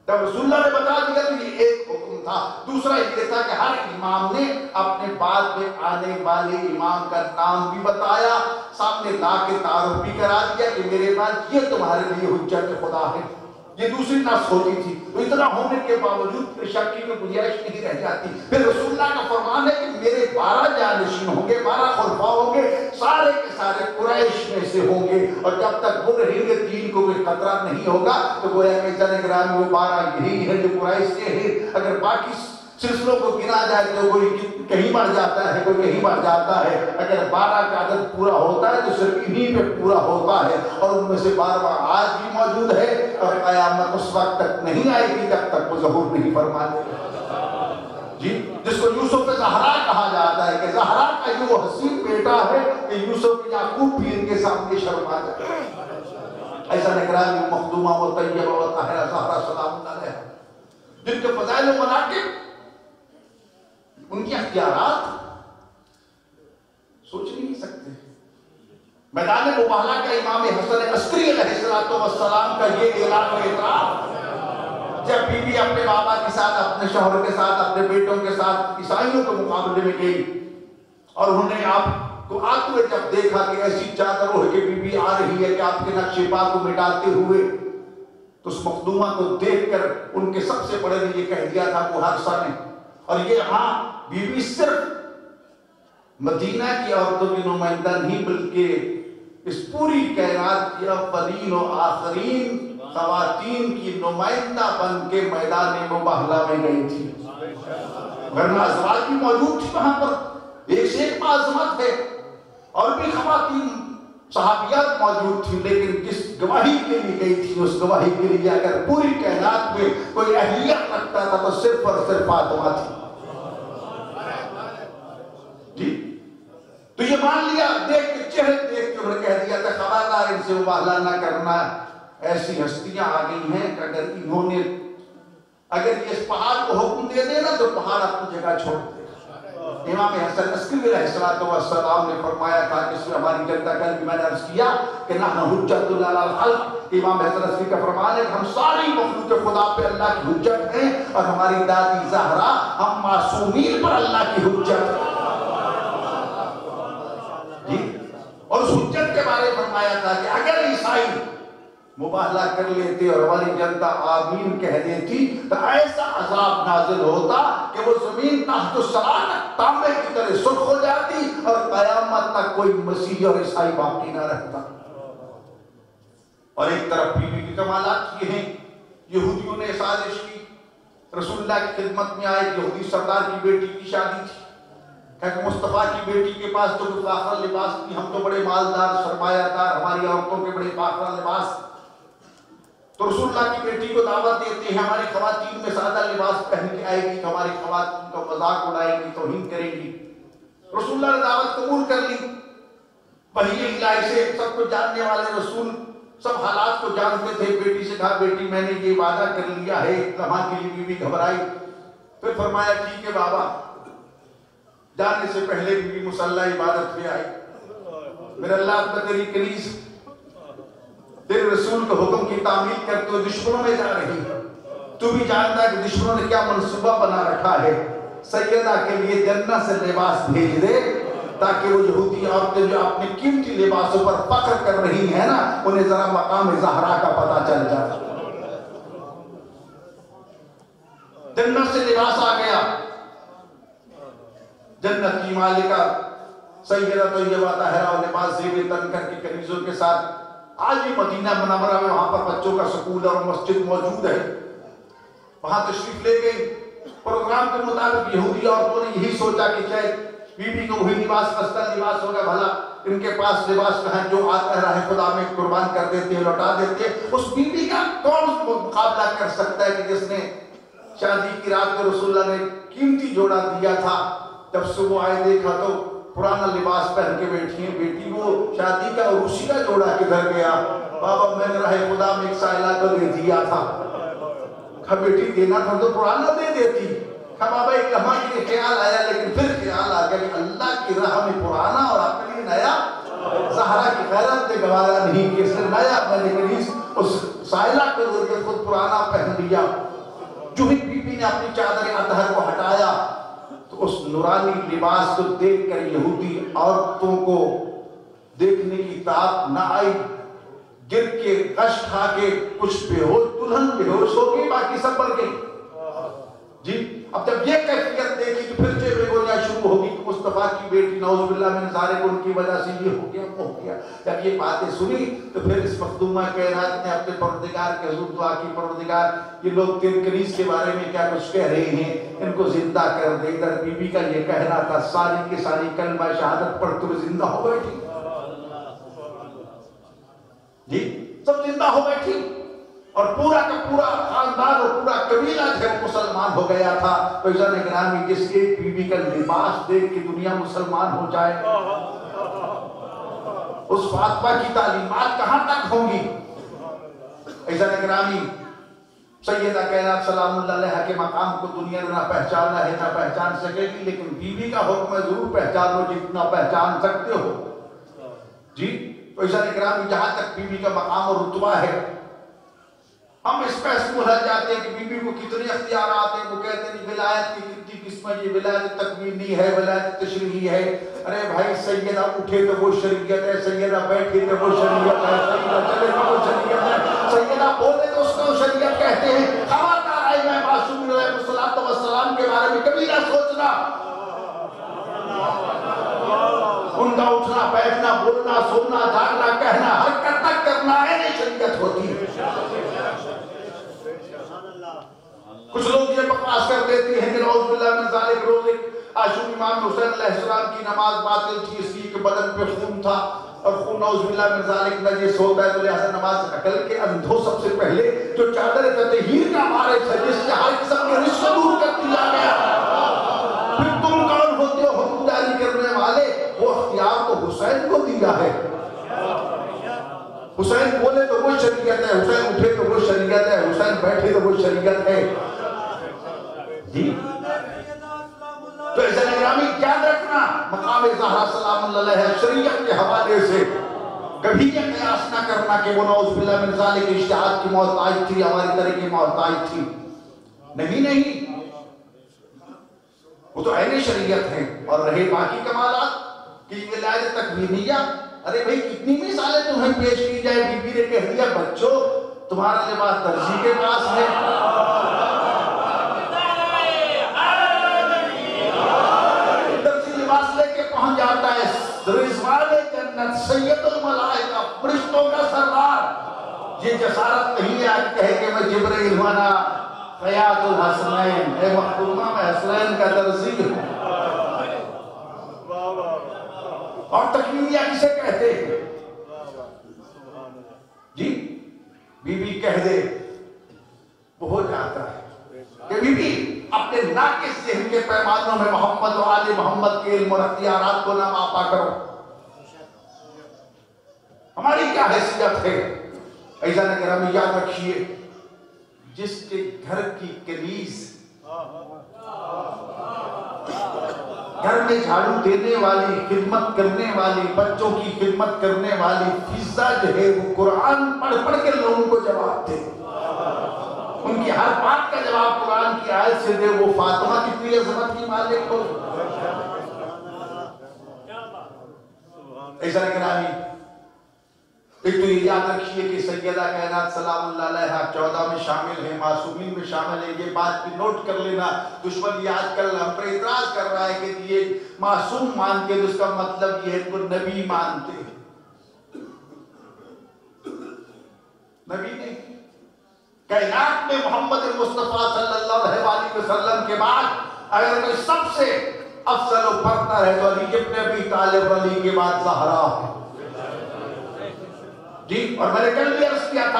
جب رسول اللہ نے بتا دیا تو یہ ایک حکم تھا۔ دوسرا یہ تھا کہ ہر امام نے اپنے بعد میں آنے والے امام کا نام بھی بتایا، سامنے لا کے تعارف بھی کرا دیا کہ میرے بعد یہ تمہارے لیے حجت خدا ہے۔ یہ دوسری نص ہوتی تھی، تو اتنا ہونے کے باوجود پھر شک کی گنجائش نہیں رہ جاتی۔ پھر رسول اللہ کا فرمان ہے کہ میرے 12 جانشین ہوں گے، 12 خلفاء ہوں گے، سارے کے سارے قریش میں سے ہوں گے، اور جب تک وہ رہیں گے دین کو کوئی خطرہ نہیں ہوگا۔ تو گویا کہ عزیزان گرامی وہ 12 یہی ہے جو قریش کے ہیں۔ اگر باقی سلسلوں کو گنا جائے تو کوئی کہیں بڑھ جاتا ہے، کوئی کہیں بڑھ جاتا ہے۔ اگر 12 کا عدد پورا ہوتا ہے تو صرف انہی پہ پورا ہوتا ہے، اور ان میں سے 12 آج بھی موجود ہے، اور قیامت اس وقت تک نہیں آئے گی جب تک وہ ظہور نہیں فرماتے۔ جی جس کو یوسف زہرا کہا جاتا ہے کہ زہرا کا یہ وہ حسین بیٹا ہے کہ یوسف یعقوب بھی ان کے سامنے شرما جائے۔ ایسا نگرانی مخدومہ و طیبہ و طاہرہ زہرا سلام اللہ علیہ، جن کے فضائل و مناقب، ان کی اختیارات سوچ نہیں سکتے۔ میدان مباہلہ کا امام حسن عسکری علیہ السلام کا یہ اعلان و اعتراف، جب بی بی اپنے بابا کے ساتھ، اپنے شوہر کے ساتھ، اپنے بیٹوں کے ساتھ عیسائیوں کے مقابلے میں گئی، اور انہوں نے آپ کو آتے ہوئے جب دیکھا کہ ایسی چادر اوڑھ کے بی بی آ رہی ہے کہ آپ کے نقش پا کو مٹاتے ہوئے، تو اس مخدومہ کو دیکھ کر ان کے سب سے بڑے نے یہ کہہ دیا تھا وہ حادثہ نے، اور یہ ہاں بی بی صرف مدینہ کی عورتوں کی نمائندہ نہیں بلکہ اس پوری کائنات کی اولین و آخرین خواتین کی نمائندہ بن کے میدان مباہلہ میں گئی تھی۔ ورنہ ازواج بھی موجود تھی وہاں پر، ایک سے ایک عظمت ہے، اور بھی خواتین صحابیات موجود تھی، لیکن جس گواہی کے لیے گئی تھی اس گواہی کے لیے اگر پوری کائنات میں کوئی اہلیت رکھتا تھا تو صرف اور صرف فاطمہ تھی۔ جی تو یہ مان لیا، دیکھ کے چہرے دیکھ کے انہوں نے کہہ دیا تھا خبردار ان سے مباہلہ نہ کرنا، ایسی ہستیاں آ گئی ہیں کہ اگر یہ اس پہاڑ کو حکم دے دے نا تو پہاڑ اپنی جگہ چھوڑ دے۔ امام حسن عسکری علیہ السلام نے فرمایا تھا کہ اس میں ہماری جنتا کل بھی میں نے عرض کیا کہ نحن حجت اللہ علی الخلق، امام حسن عسکری کا فرمان ہے کہ ہم ساری مخلوق خدا پہ اللہ کی حجت ہیں، اور ہماری دادی زہرا ہم معصومین پر اللہ کی حجت ہیں۔ اور اس حجت کے بارے فرمایا تھا کہ اگر عیسائی مباہلہ کر لیتے اور ہماری جنتا آمین کہہ دیتی تو ایسا عذاب نازل ہوتا کہ وہ زمین تحت الثرى تانبے کی طرح سرخ ہو جاتی، اور قیامت تک کوئی مسیح اور عیسائی باقی نہ رہتا۔ اور ایک طرف بی بی کی کمالات یہ ہیں، یہودیوں نے سازش کی، رسول اللہ کی خدمت میں آئے، یہودی سردار کی بیٹی کی شادی تھی، کہ مصطفیٰ کی بیٹی کے پاس تو کوئی فاخر لباس نہیں، ہم تو بڑے مالدار سرمایہ دار، ہماری عورتوں کے بڑے فاخر لباس. تو رسول اللہ کی بیٹی کو دعوت دیتے ہیں ہماری خواتین میں سادہ لباس پہن کے آئے گی، ہماری خواتین کا مذاق اڑائے گی، توہین کرے گی. رسول اللہ نے دعوت قبول کر لی. وحی الہی سے سب کو جاننے والے رسول سب حالات کو جانتے تھے. بیٹی سے کہا بیٹی میں نے یہ وعدہ کر لیا ہے. لمحہ کے لیے بیوی گھبرائی، پھر فرمایا ٹھیک ہے بابا. جانے سے پہلے بیوی مصلی عبادت پہ آئی. میرے اللہ تیری کنیز تیرے رسول کے حکم کی تعمیل کرتے ہوئے دشمنوں میں جا رہی. تو بھی جانتا ہے کہ دشمنوں نے کیا منصوبہ بنا رکھا ہے. سیدہ کے لیے جنت سے لباس بھیج دے تاکہ وہ یہودی عورتیں جو اپنے قیمتی لباسوں پر فخر کر رہی ہیں نا، انہیں ذرا مقام زہرا کا پتہ چل جائے. جنت سے لباس آ گیا. جنت کی مالکہ سیدہ طیبہ طاہرہ و لباس زیب تن کر کے کنیزوں کے ساتھ آج بھی مدینہ منورہ میں وہاں پر بچوں کا سکول اور مسجد موجود ہے. وہاں تشریف لے گئی. پروگرام کے مطابق یہودی عورتوں نے یہی سوچا کہ شاید بی بی کو وہی لباس خستہ لباس ہوگا، بھلا ان کے پاس لباس کہاں جو آتا ہے راہ خدا میں قربان کر دیتے ہیں، لوٹا دیتے ہیں. اس بی بی کا کون مقابلہ کر سکتا ہے کہ جس نے شادی کی رات میں رسول اللہ نے قیمتی جوڑا دیا تھا. جب صبح آئے دیکھا تو پرانا لباس پہن کے بیٹھی ہیں. بیٹی وہ شادی کا عروسی کا جوڑا کدھر گیا؟ بابا میں نے راہ خدا میں ایک سائلہ کو دے دیا تھا. کہا بیٹی دینا تھا تو پرانا دے دیتی. کہا بابا ایک لمحہ کے خیال آیا، لیکن پھر خیال آ گیا کہ اللہ کی راہ میں پرانا اور اپنے لیے نیا. زہرا کی غیرت نے گوارا نہیں کہ اس نے نیا میں نے کنیز اس سائلہ کو دے دیا، خود پرانا پہن لیا. جو ہی بی بی نے اپنی چادر اطہر کو ہٹایا تو اس نورانی لباس کو دیکھ کر یہودی عورتوں کو دیکھنے کی طاقت نہ آئی. گر کے غش کھا کے کچھ بے ہوش، دلہن بے ہوش ہو گئی، باقی سب بڑھ گئی. جی اب جب یہ کیفیت دیکھی تو پھر چہرے گویاں شروع ہوگی کہ مصطفیٰ کی بیٹی نعوذ باللہ من ذالک ان کی وجہ سے یہ ہو گیا وہ ہو گیا. جب یہ باتیں سنی تو پھر اس مخدومہ کائنات نے اپنے پروردگار کے حضور دعا کی، پروردگار یہ لوگ تیری کنیز کے بارے میں کیا کچھ کہہ رہے ہیں، ان کو زندہ کر دے. ادھر بی بی کا یہ کہنا تھا ساری کی ساری کلمہ شہادت پڑھتے ہوئے زندہ ہو بیٹھی. جی سب زندہ ہو بیٹھی اور پورا کا پورا خاندان اور پورا قبیلہ جو مسلمان ہو گیا تھا. تو عزیزان گرامی جس ایک بیوی کا لباس دیکھ کے دنیا مسلمان ہو جائے، اس فاطمہ کی تعلیمات کہاں تک ہوں گی؟ عزیزان گرامی سیدہ کائنات سلام اللہ علیہا کے مقام کو دنیا نے نہ پہچانا ہے نہ پہچان سکے گی، لیکن بیوی کا حکم ہے ضرور پہچان لو جتنا پہچان سکتے ہو. جی تو عزیزان گرامی جہاں تک بیوی کا مقام اور رتبہ ہے، ہم اس پہ بھول جاتے ہیں کہ بی بی کو کتنے اختیارات ہیں. وہ کہتے ہیں ولایت کی کتنی قسمیں، یہ ولایت تکوینی ہے، ولایت تشریعی ہے. ارے بھائی سیدہ اٹھے تو وہ شریعت ہے، سیدہ بیٹھے تو وہ شریعت ہے، سیدہ چلے تو وہ شریعت ہے، سیدہ بولے تو اس کو شریعت کہتے ہیں. خبردار آئی میں معصوم علیہ السلام کے بارے میں کبھی نہ سوچنا. ان کا اٹھنا بیٹھنا بولنا سننا جاگنا کہنا حرکت تک کرنا ہے نہیں شریعت ہوتی ہے. کچھ لوگ یہ بکواس کر دیتے ہیں کہ نعوذ باللہ من ذالک روزے عاشور امام حسین علیہ السلام کی نماز باطل تھی اس لیے کہ بدن پہ خون تھا اور خون نعوذ باللہ من ذالک نجس ہوتا ہے تو لہذا نماز عقل کے اندھوں سب سے پہلے جو چادر تطہیر کا وارث ہے جس سے ہر قسم کے رشک دور کر دیا گیا. پھر تم کون ہوتے ہو حکم جاری کرنے والے؟ وہ اختیار تو حسین کو دیا ہے. حسین بولے تو وہ شریعت ہے، حسین اٹھے تو وہ شریعت ہے، حسین بیٹھے تو وہ شریعت ہے. جی تو عزیزان گرامی یاد رکھنا مقام زہرا سلام اللہ علیہ شریعت کے حوالے سے کبھی یہ قیاس نہ کرنا کہ وہ نعوذ باللہ من ذالک اجتہاد کی موت آئی تھی، ہماری طرح کی موت آئی تھی. نہیں وہ تو عین شریعت ہے. اور رہے باقی کمالات کہ ولایت تکوینیہ، ارے بھئی کتنی مثالیں تمہیں پیش کی جائے. بی بی نے کہہ دیا بچوں تمہارا لباس درزی کے پاس ہے. درزی لباس لے کے پہنچ جاتا ہے. رضوان جنت سید الملائکہ فرشتوں کا سردار. یہ جسارت نہیں ہے آج کہے کہ میں جبرائیل وانا خیاط الحسنین، اے مخدومہ میں حسنین کا درزی ہوں. اور تکمیلیہ کسے کہتے ہیں؟ جی بی بی کہہ دے وہ ہو جاتا ہے کہ بی بی اپنے ناقص ذہن کے پیمانوں میں محمد و آل محمد کے علم اور اختیارات کو نہ ماپا کرو. ہماری کیا حیثیت ہے؟ ایسا نہ گرامی یاد رکھیے جس کے گھر کی کنیز گھر میں جھاڑو دینے والی خدمت کرنے والی بچوں کی خدمت کرنے والی فضا جو ہے وہ قرآن پڑھ پڑھ کے لوگوں کو جواب دے, ان کی ہر بات کا جواب قرآن کی آیت سے دے, وہ فاطمہ کتنی عظمت کی مالک ہو. ایسا گرامی ایک تو یہ یاد رکھیے کہ سیدہ کائنات سلام اللہ علیہا 14 میں شامل ہیں, معصومین میں شامل ہیں. یہ بات بھی نوٹ کر لینا, دشمن یہ آج کل ہم پر اعتراض کر رہا ہے کہ یہ معصوم مانتے ہیں, اس کا مطلب یہ ہے کہ وہ نبی مانتے ہیں. نبی نہیں, کائنات میں محمد مصطفیٰ صلی اللہ علیہ وسلم کے بعد اگر کوئی سب سے افضل و برتر ہے تو علی ابن ابی طالب, علی کے بعد زہرا ہے. جی, اور میں نے کل بھی عرض کیا تھا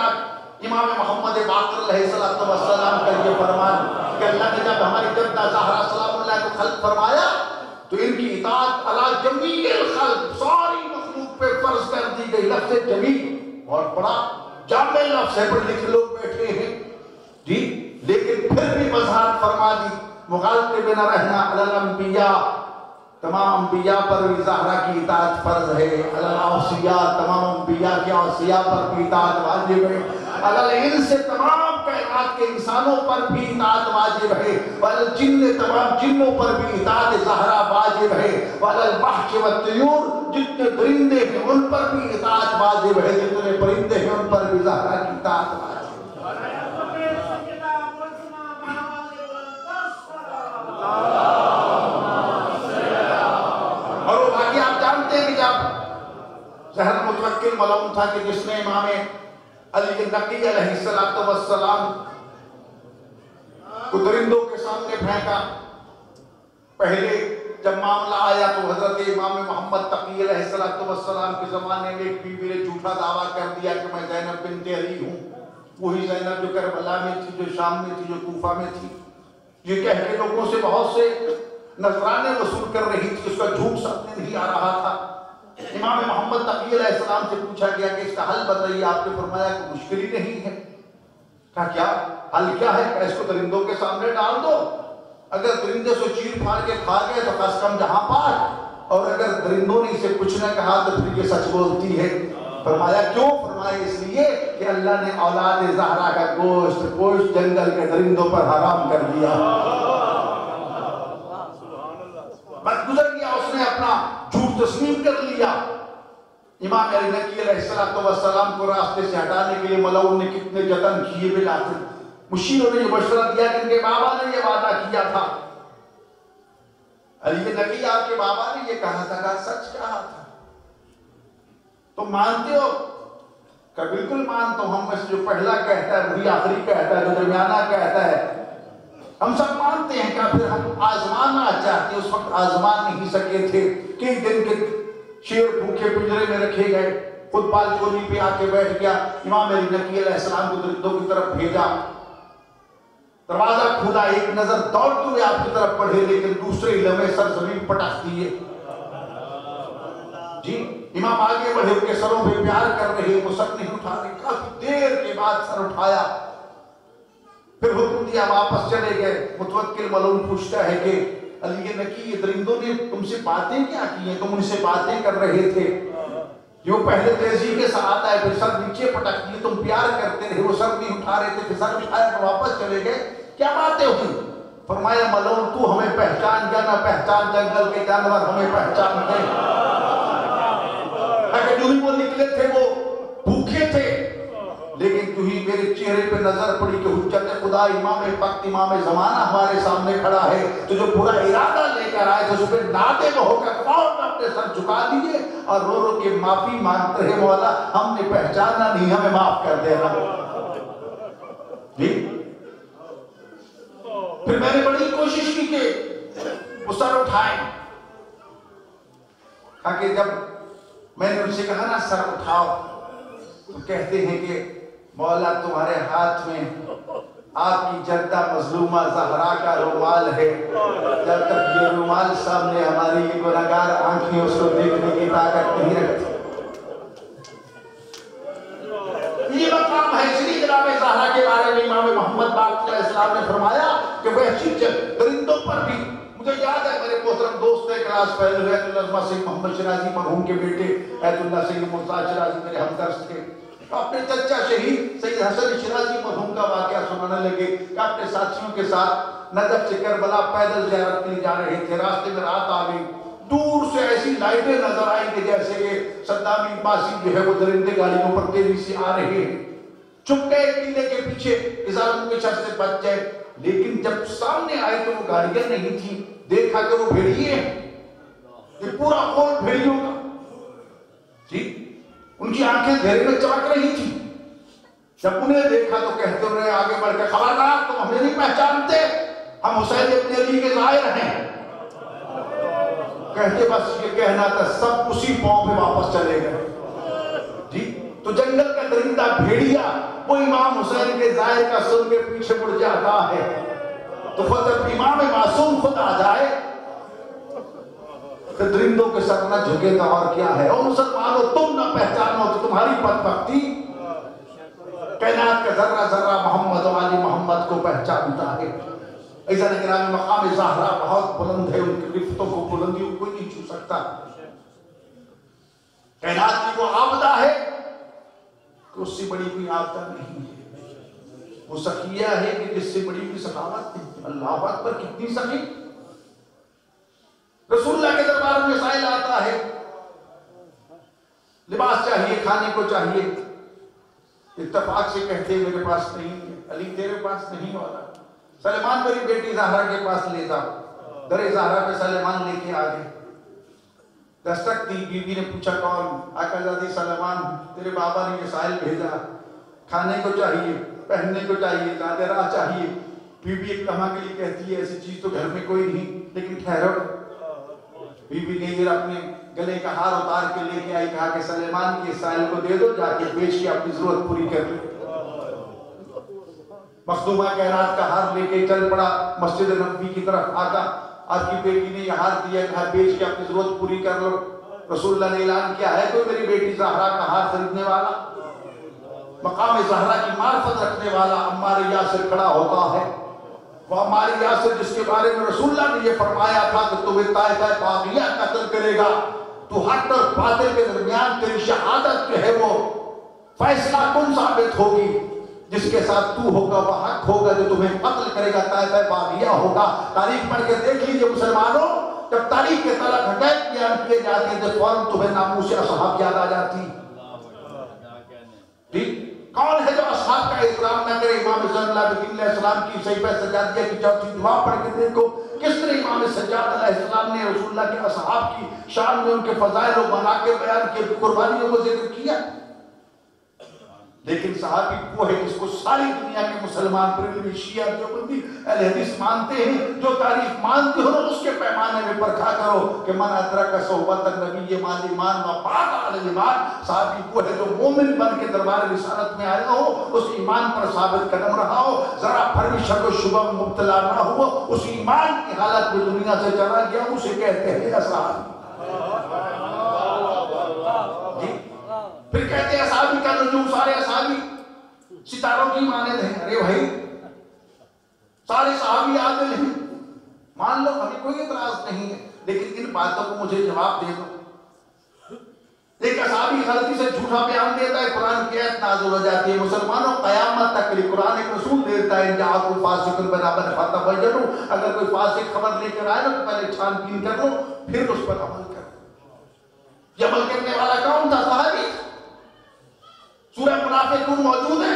امام محمد باقر علیہ السلام کا یہ فرمان کہ اللہ نے جب ہماری جدہ زہرا سلام اللہ کو خلق فرمایا تو ان کی اطاعت علی جمیع الخلق, ساری مخلوق پہ فرض کر دی گئی. لفظ جمیع اور بڑا جامع لفظ ہے, پڑھ لکھ لوگ بیٹھے ہیں جی, لیکن پھر بھی وضاحت فرما دی مغالطے میں نہ رہنا. علی الانبیاء, تمام انبیاء پر بھی زہرا کی اطاعت فرض ہے. علی الاوصیاء, تمام انبیاء کی اوصیاء پر بھی اطاعت واجب ہے. علی الانس, تمام کائنات کے انسانوں پر بھی اطاعت واجب ہے. وعلی الجن, تمام جنوں پر بھی اطاعت زہرا واجب ہے. وعلی الوحش والطیور, جتنے درندے ہیں ان پر بھی اطاعت واجب ہے, جتنے پرندے ہیں ان پر بھی زہرا کی اطاعت واجب ہے. ذہن متوکل معلوم تھا کہ جس نے امام علی نقی علیہ السلام کو درندوں کے سامنے پھینکا, پہلے جب معاملہ آیا تو حضرت امام محمد تقی علیہ السلام کے زمانے میں ایک بیوی نے جھوٹا دعویٰ کر دیا کہ میں زینب بنت علی ہوں. وہی زینب جو کربلا میں تھی, جو شام میں تھی, جو کوفہ میں تھی. یہ کہہ کے لوگوں سے بہت سے نذرانے وصول کر رہی تھی, اس کا جھوٹ سامنے نہیں آ رہا تھا. امام محمد تقی علیہ السلام سے پوچھا گیا کہ اس کا حل بتائیے. آپ نے فرمایا کہ مشکل ہی نہیں ہے. کہا کیا حل کیا ہے؟ کہ اس کو درندوں کے سامنے ڈال دو, اگر درندے سے چیر پھاڑ کے کھا گئے تو کس کم جہاں پار, اور اگر درندوں نے اسے کچھ نہ کہا تو پھر یہ سچ بولتی ہے. فرمایا کیوں؟ فرمایا اس لیے کہ اللہ نے اولاد زہرا کا گوشت جنگل کے درندوں پر حرام کر دیا. بس گزر گیا, اس نے اپنا جھوٹ تسلیم کر لیا. امام علی نقی علیہ السلام کو راستے سے ہٹانے کے لیے ملعون نے کتنے جتن کیے, بالآخر مشیروں نے یہ مشورہ دیا کہ ان کے بابا نے یہ وعدہ کیا تھا. علی نقی, آپ کے بابا نے یہ کہا تھا, کہا سچ کہا تھا. تم مانتے ہو؟ کہ بالکل مانتا ہوں. ہم میں سے جو پہلا کہتا ہے وہی آخری کہتا ہے, جو درمیانہ کہتا ہے ہم سب مانتے ہیں. کہ پھر ہم آزمانا چاہتے, اس وقت آزمان نہیں سکے تھے. کئی دن کے شیر بھوکے پنجرے میں رکھے گئے, خود بالکونی پہ آ کے بیٹھ گیا. امام علی نقی علیہ السلام کو درندوں کی طرف بھیجا, دروازہ کھولا, ایک نظر دوڑتے ہوئے آپ کی طرف پڑھے, لیکن دوسرے لمحے سر زمین پٹخ دیے. جی, امام آگے بڑھے, ان کے سروں پہ پیار کر رہے, وہ سر نہیں اٹھا رہے. کافی دیر کے بعد سر اٹھایا, پھر حکم دیا, واپس چلے گئے. متوکل معلوم پوچھتا ہے کہ علی نقی, یہ درندوں نے تم سے باتیں کیا کی ہیں؟ تم ان سے باتیں کر رہے تھے, جو پہلے تیزی کے ساتھ آتا ہے, پھر سر نیچے پٹک دیے. تم پیار کرتے رہے, وہ سر نہیں اٹھا رہے تھے, پھر سر اٹھایا تو واپس چلے گئے. کیا باتیں ہوئی؟ فرمایا ملعون, تو ہمیں پہچان گیا نہ پہچان جنگل کے جانور ہمیں پہچانتے. اگر جو ہی وہ نکلے تھے وہ بھوکے تھے, لیکن جو ہی میرے چہرے پہ نظر پڑی کہ حجت خدا امام وقت امام زمانہ ہمارے سامنے کھڑا ہے, تو جو پورا ارادہ لے کر آئے تھے اس پہ نادم ہو کر فوراً اپنے سر جھکا دیے اور رو رو کے معافی مانگتے رہے, مولا ہم نے پہچانا نہیں, ہمیں معاف کر دینا. جی, پھر میں نے بڑی کوشش کی کہ وہ سر اٹھائیں, کہا کہ جب میں نے ان سے کہا نا سر اٹھاؤ، تو کہتے ہیں کہ مولا تمہارے ہاتھ میں آپ کی جدہ مظلومہ زہرا کا رومال ہے، جب تک یہ رومال سامنے ہماری یہ گناہگار آنکھیں اس کو دیکھنے کی طاقت نہیں رکھتی۔ یہ مقام ہے۔ اس لیے جناب زہرا کے بارے میں امام محمد باقر علیہ السلام نے فرمایا کہ وحشی درندوں پر بھی، مجھے یاد ہے میرے محترم دوست کلاس فیل ہوئے ایت اللہ سید محمد شرازی مرحوم کے بیٹے ایت اللہ سید مرتضیٰ شرازی میرے ہمدرس تھے، اپنے چچا شہید سید حسن شرازی مرحوم کا واقعہ سنانے لگے کہ اپنے ساتھیوں کے ساتھ نجف سے کربلا پیدل زیارت کے لیے جا رہے تھے، راستے میں رات آ گئی، دور سے ایسی لائٹیں نظر آئی کہ جیسے کہ صدام عباسی جو ہے وہ درندے گاڑیوں پر تیزی سے آ رہے ہیں، چھپ گئے قلعے کے پیچھے ازالوں کے شر سے بچ گئے، لیکن جب سامنے آئے تو وہ گاڑیاں نہیں تھی، دیکھا کہ وہ بھیڑیے ہیں، یہ پورا خول بھیڑیوں کا، ٹھیک، ان کی آنکھیں دھیرے میں چمک رہی تھی، جب انہیں دیکھا تو کہتے انہیں آگے بڑھ کے خبردار تم ہمیں نہیں پہچانتے، ہم حسین ابن علی کے زائر ہیں، کہتے بس یہ کہنا تھا، سب اسی پاؤں پہ واپس چلے گئے، ٹھیک، تو جنگل کا درندہ بھیڑیا وہ امام حسین کے زائر کا سن کے پیچھے مڑ جاتا ہے، تو جب امام معصوم خود آ جائے کہ درندوں کے سر نہ جھکے تو اور کیا ہے، او مسلمانوں تم نہ پہچانو تو تمہاری بدبختی، کائنات کا ذرہ ذرہ محمد و علی محمد کو پہچانتا ہے۔ ایسا نگران مقام زہرا بہت بلند ہے، ان کی رفتوں کو بلندیوں کو نہیں چھو سکتا، کائنات کی وہ آبدہ ہے کہ اس سے بڑی کوئی آبدہ نہیں ہے، وہ سخیہ ہے کہ جس سے بڑی کوئی سخاوت نہیں، اللہ اکبر کتنی سخی۔ رسول اللہ کے دربار میں سائل آتا ہے، لباس چاہیے، کھانے کو چاہیے، اتفاق سے کہتے ہیں میرے پاس نہیں ہے، علی تیرے پاس نہیں والا، سلیمان میری بیٹی زہرا کے پاس لے جا، در زہرا پہ سلیمان لے کے آگے، دستک دی، بیوی نے پوچھا کون؟ آقا زادی سلیمان، تیرے بابا نے یہ سائل بھیجا، کھانے کو چاہیے، پہننے کو چاہیے، زیادہ راہ چاہیے، بیوی ایک لمحہ کے لیے کہتی ہے ایسی چیز تو گھر میں کوئی نہیں، لیکن ٹھہرو، بیوی نے یہ اپنے گلے کا ہار اتار کے لے کے آئی، کہا کہ سلیمان کے سائل کو دے دو، جا کے بیچ کے اپنی ضرورت پوری کر لے۔ مخدومہ کائنات کا ہار لے کے چل پڑا مسجد نبوی کی طرف، آقا آپ کی بیٹی نے یہ ہار دیا، کہا بیچ کے اپنی ضرورت پوری کر لو۔ رسول اللہ نے اعلان کیا ہے کوئی میری بیٹی زہرا کا ہار خریدنے والا؟ مقام زہرا کی معرفت رکھنے والا عمار یاسر کھڑا ہوتا ہے، وہ عمار یاسر جس کے بارے میں رسول اللہ نے یہ فرمایا تھا کہ تمہیں طائفہ باغیہ قتل کرے گا، تو حق اور باطل کے درمیان تیری شہادت جو ہے وہ فیصلہ کن ثابت ہوگی، جس کے ساتھ تو ہوگا وہ حق ہوگا، جو تمہیں قتل کرے گا طائفہ باغیہ ہوگا۔ تاریخ پڑھ کے دیکھ لیجئے مسلمانوں، جب تاریخ کے طرف حقائق بیان کیے جاتے ہیں تو فوراً تمہیں ناموس اصحاب یاد آ جاتی، ٹھیک، کون ہے جو اصحاب کا احترام نہ کرے؟ امام زین العابدین علیہ السلام کی صحیفہ سجادیہ کی چوتھی دعا پڑھ کے دیکھو کس طرح امام سجاد علیہ السلام نے رسول اللہ کے اصحاب کی شان میں ان کے فضائل و مناقب بیان کیے، قربانیوں کو ذکر کیا، لیکن صحابی وہ ہے جس کو ساری دنیا کے مسلمان بریلوی شیعہ دیوبندی اہل حدیث مانتے ہیں، جو تاریخ مانتے ہو اس کے پیمانے میں پرکھا کرو کہ من ادرک صحبت النبی مع ایمان و بعد علی ایمان، صحابی وہ ہے جو مومن بن کے دربار رسالت میں آیا ہو، اس ایمان پر ثابت قدم رہا ہو، ذرا پھر بھی شک و شبہ میں مبتلا نہ ہو، اس ایمان کی حالت میں دنیا سے چلا گیا، اسے کہتے ہیں اصحابی۔ پھر کہتے ہیں اصحابی کا نجوم، سارے اصحابی ستاروں کی مانند ہیں۔ ارے بھائی سارے صحابی عادل ہیں، مان لو، ہمیں کوئی اعتراض نہیں ہے، لیکن ان باتوں کو مجھے جواب دے دو۔ ایک اصحابی غلطی سے جھوٹا بیان دیتا ہے، قرآن کی آیت نازل ہو جاتی ہے، مسلمانوں قیامت تک لیے قرآن ایک رسول دیتا ہے، جاءکم فاسق بنبأ فتبینوا، اگر کوئی فاسق خبر لے کر آئے نا تو پہلے چھان بین کر لو، پھر اس پر عمل کرو۔ یہ عمل کرنے والا کون تھا؟ صحابی۔ سورہ منافقون موجود ہے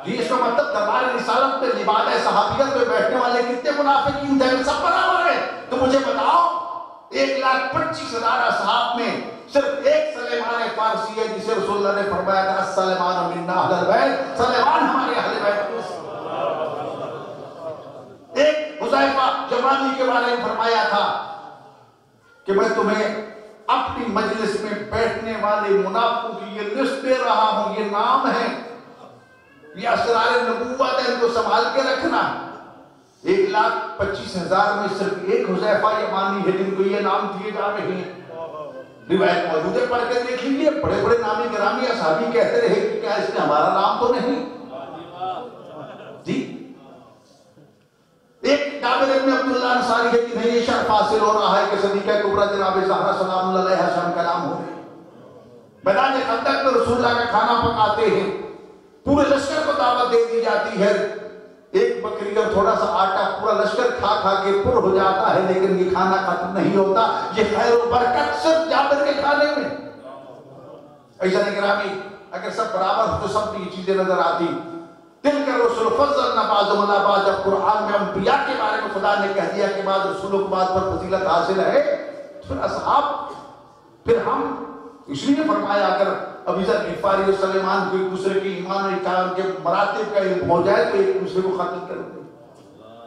جی، اس کا مطلب دربار رسالت میں لبادہ صحابیت میں بیٹھنے والے کتنے منافقین تھے؟ سب برابر ہے۔ تو مجھے بتاؤ 1,25,000 اصحاب میں صرف ایک سلیمان فارسی ہے جسے رسول اللہ نے فرمایا تھا السلیمان منا اہل البیت، سلیمان ہمارے اہل بیت میں سے۔ ایک حذیفہ جمالی کے بارے میں فرمایا تھا کہ میں تمہیں اپنی مجلس میں بیٹھنے والے منافقوں کی یہ لسٹ دے رہا ہوں، یہ نام ہے، یہ اسرار نبوت ہے، ان کو سنبھال کے رکھنا۔ 1,25,000 میں صرف ایک حذیفہ یمانی ہے جن کو یہ نام دیے جا رہے ہیں۔ روایت موجود ہے، پڑھ کے دیکھ لیجیے، بڑے بڑے نامی گرامی اصحابی کہتے رہے کہ کیا اس میں ہمارا نام تو نہیں جی۔ ایک جابر بن عبداللہ انصاری ہے کہ نہیں، یہ شرف حاصل ہو رہا ہے کہ صدیقہ کبریٰ جناب زہرا سلام اللہ علیہا شام کلام ہو رہے ہیں۔ میدان خندق میں رسول اللہ کا کھانا پکاتے ہیں، پورے لشکر کو دعوت دے دی جاتی ہے، ایک بکری اور تھوڑا سا آٹا پورا لشکر کھا کھا کے پر ہو جاتا ہے، لیکن یہ کھانا ختم نہیں ہوتا، یہ خیر و برکت صرف جابر کے کھانے میں۔ ایسا گرامی اگر سب برابر ہو تو سب کی چیزیں نظر آتی۔ تلک الرسل فضلنا بعضهم علی بعض، جب قرآن میں انبیاء کے بارے میں خدا نے کہہ دیا کہ بعض رسولوں کو بعض پر فضیلت حاصل ہے، پھر اصحاب، پھر ہم، اس لیے فرمایا اگر ابی ذر غفاری اور سلیمان کو ایک دوسرے کی ایمان اور اطاعت کے مراتب کا علم ہو جائے تو ایک دوسرے کو ختم کر دیں۔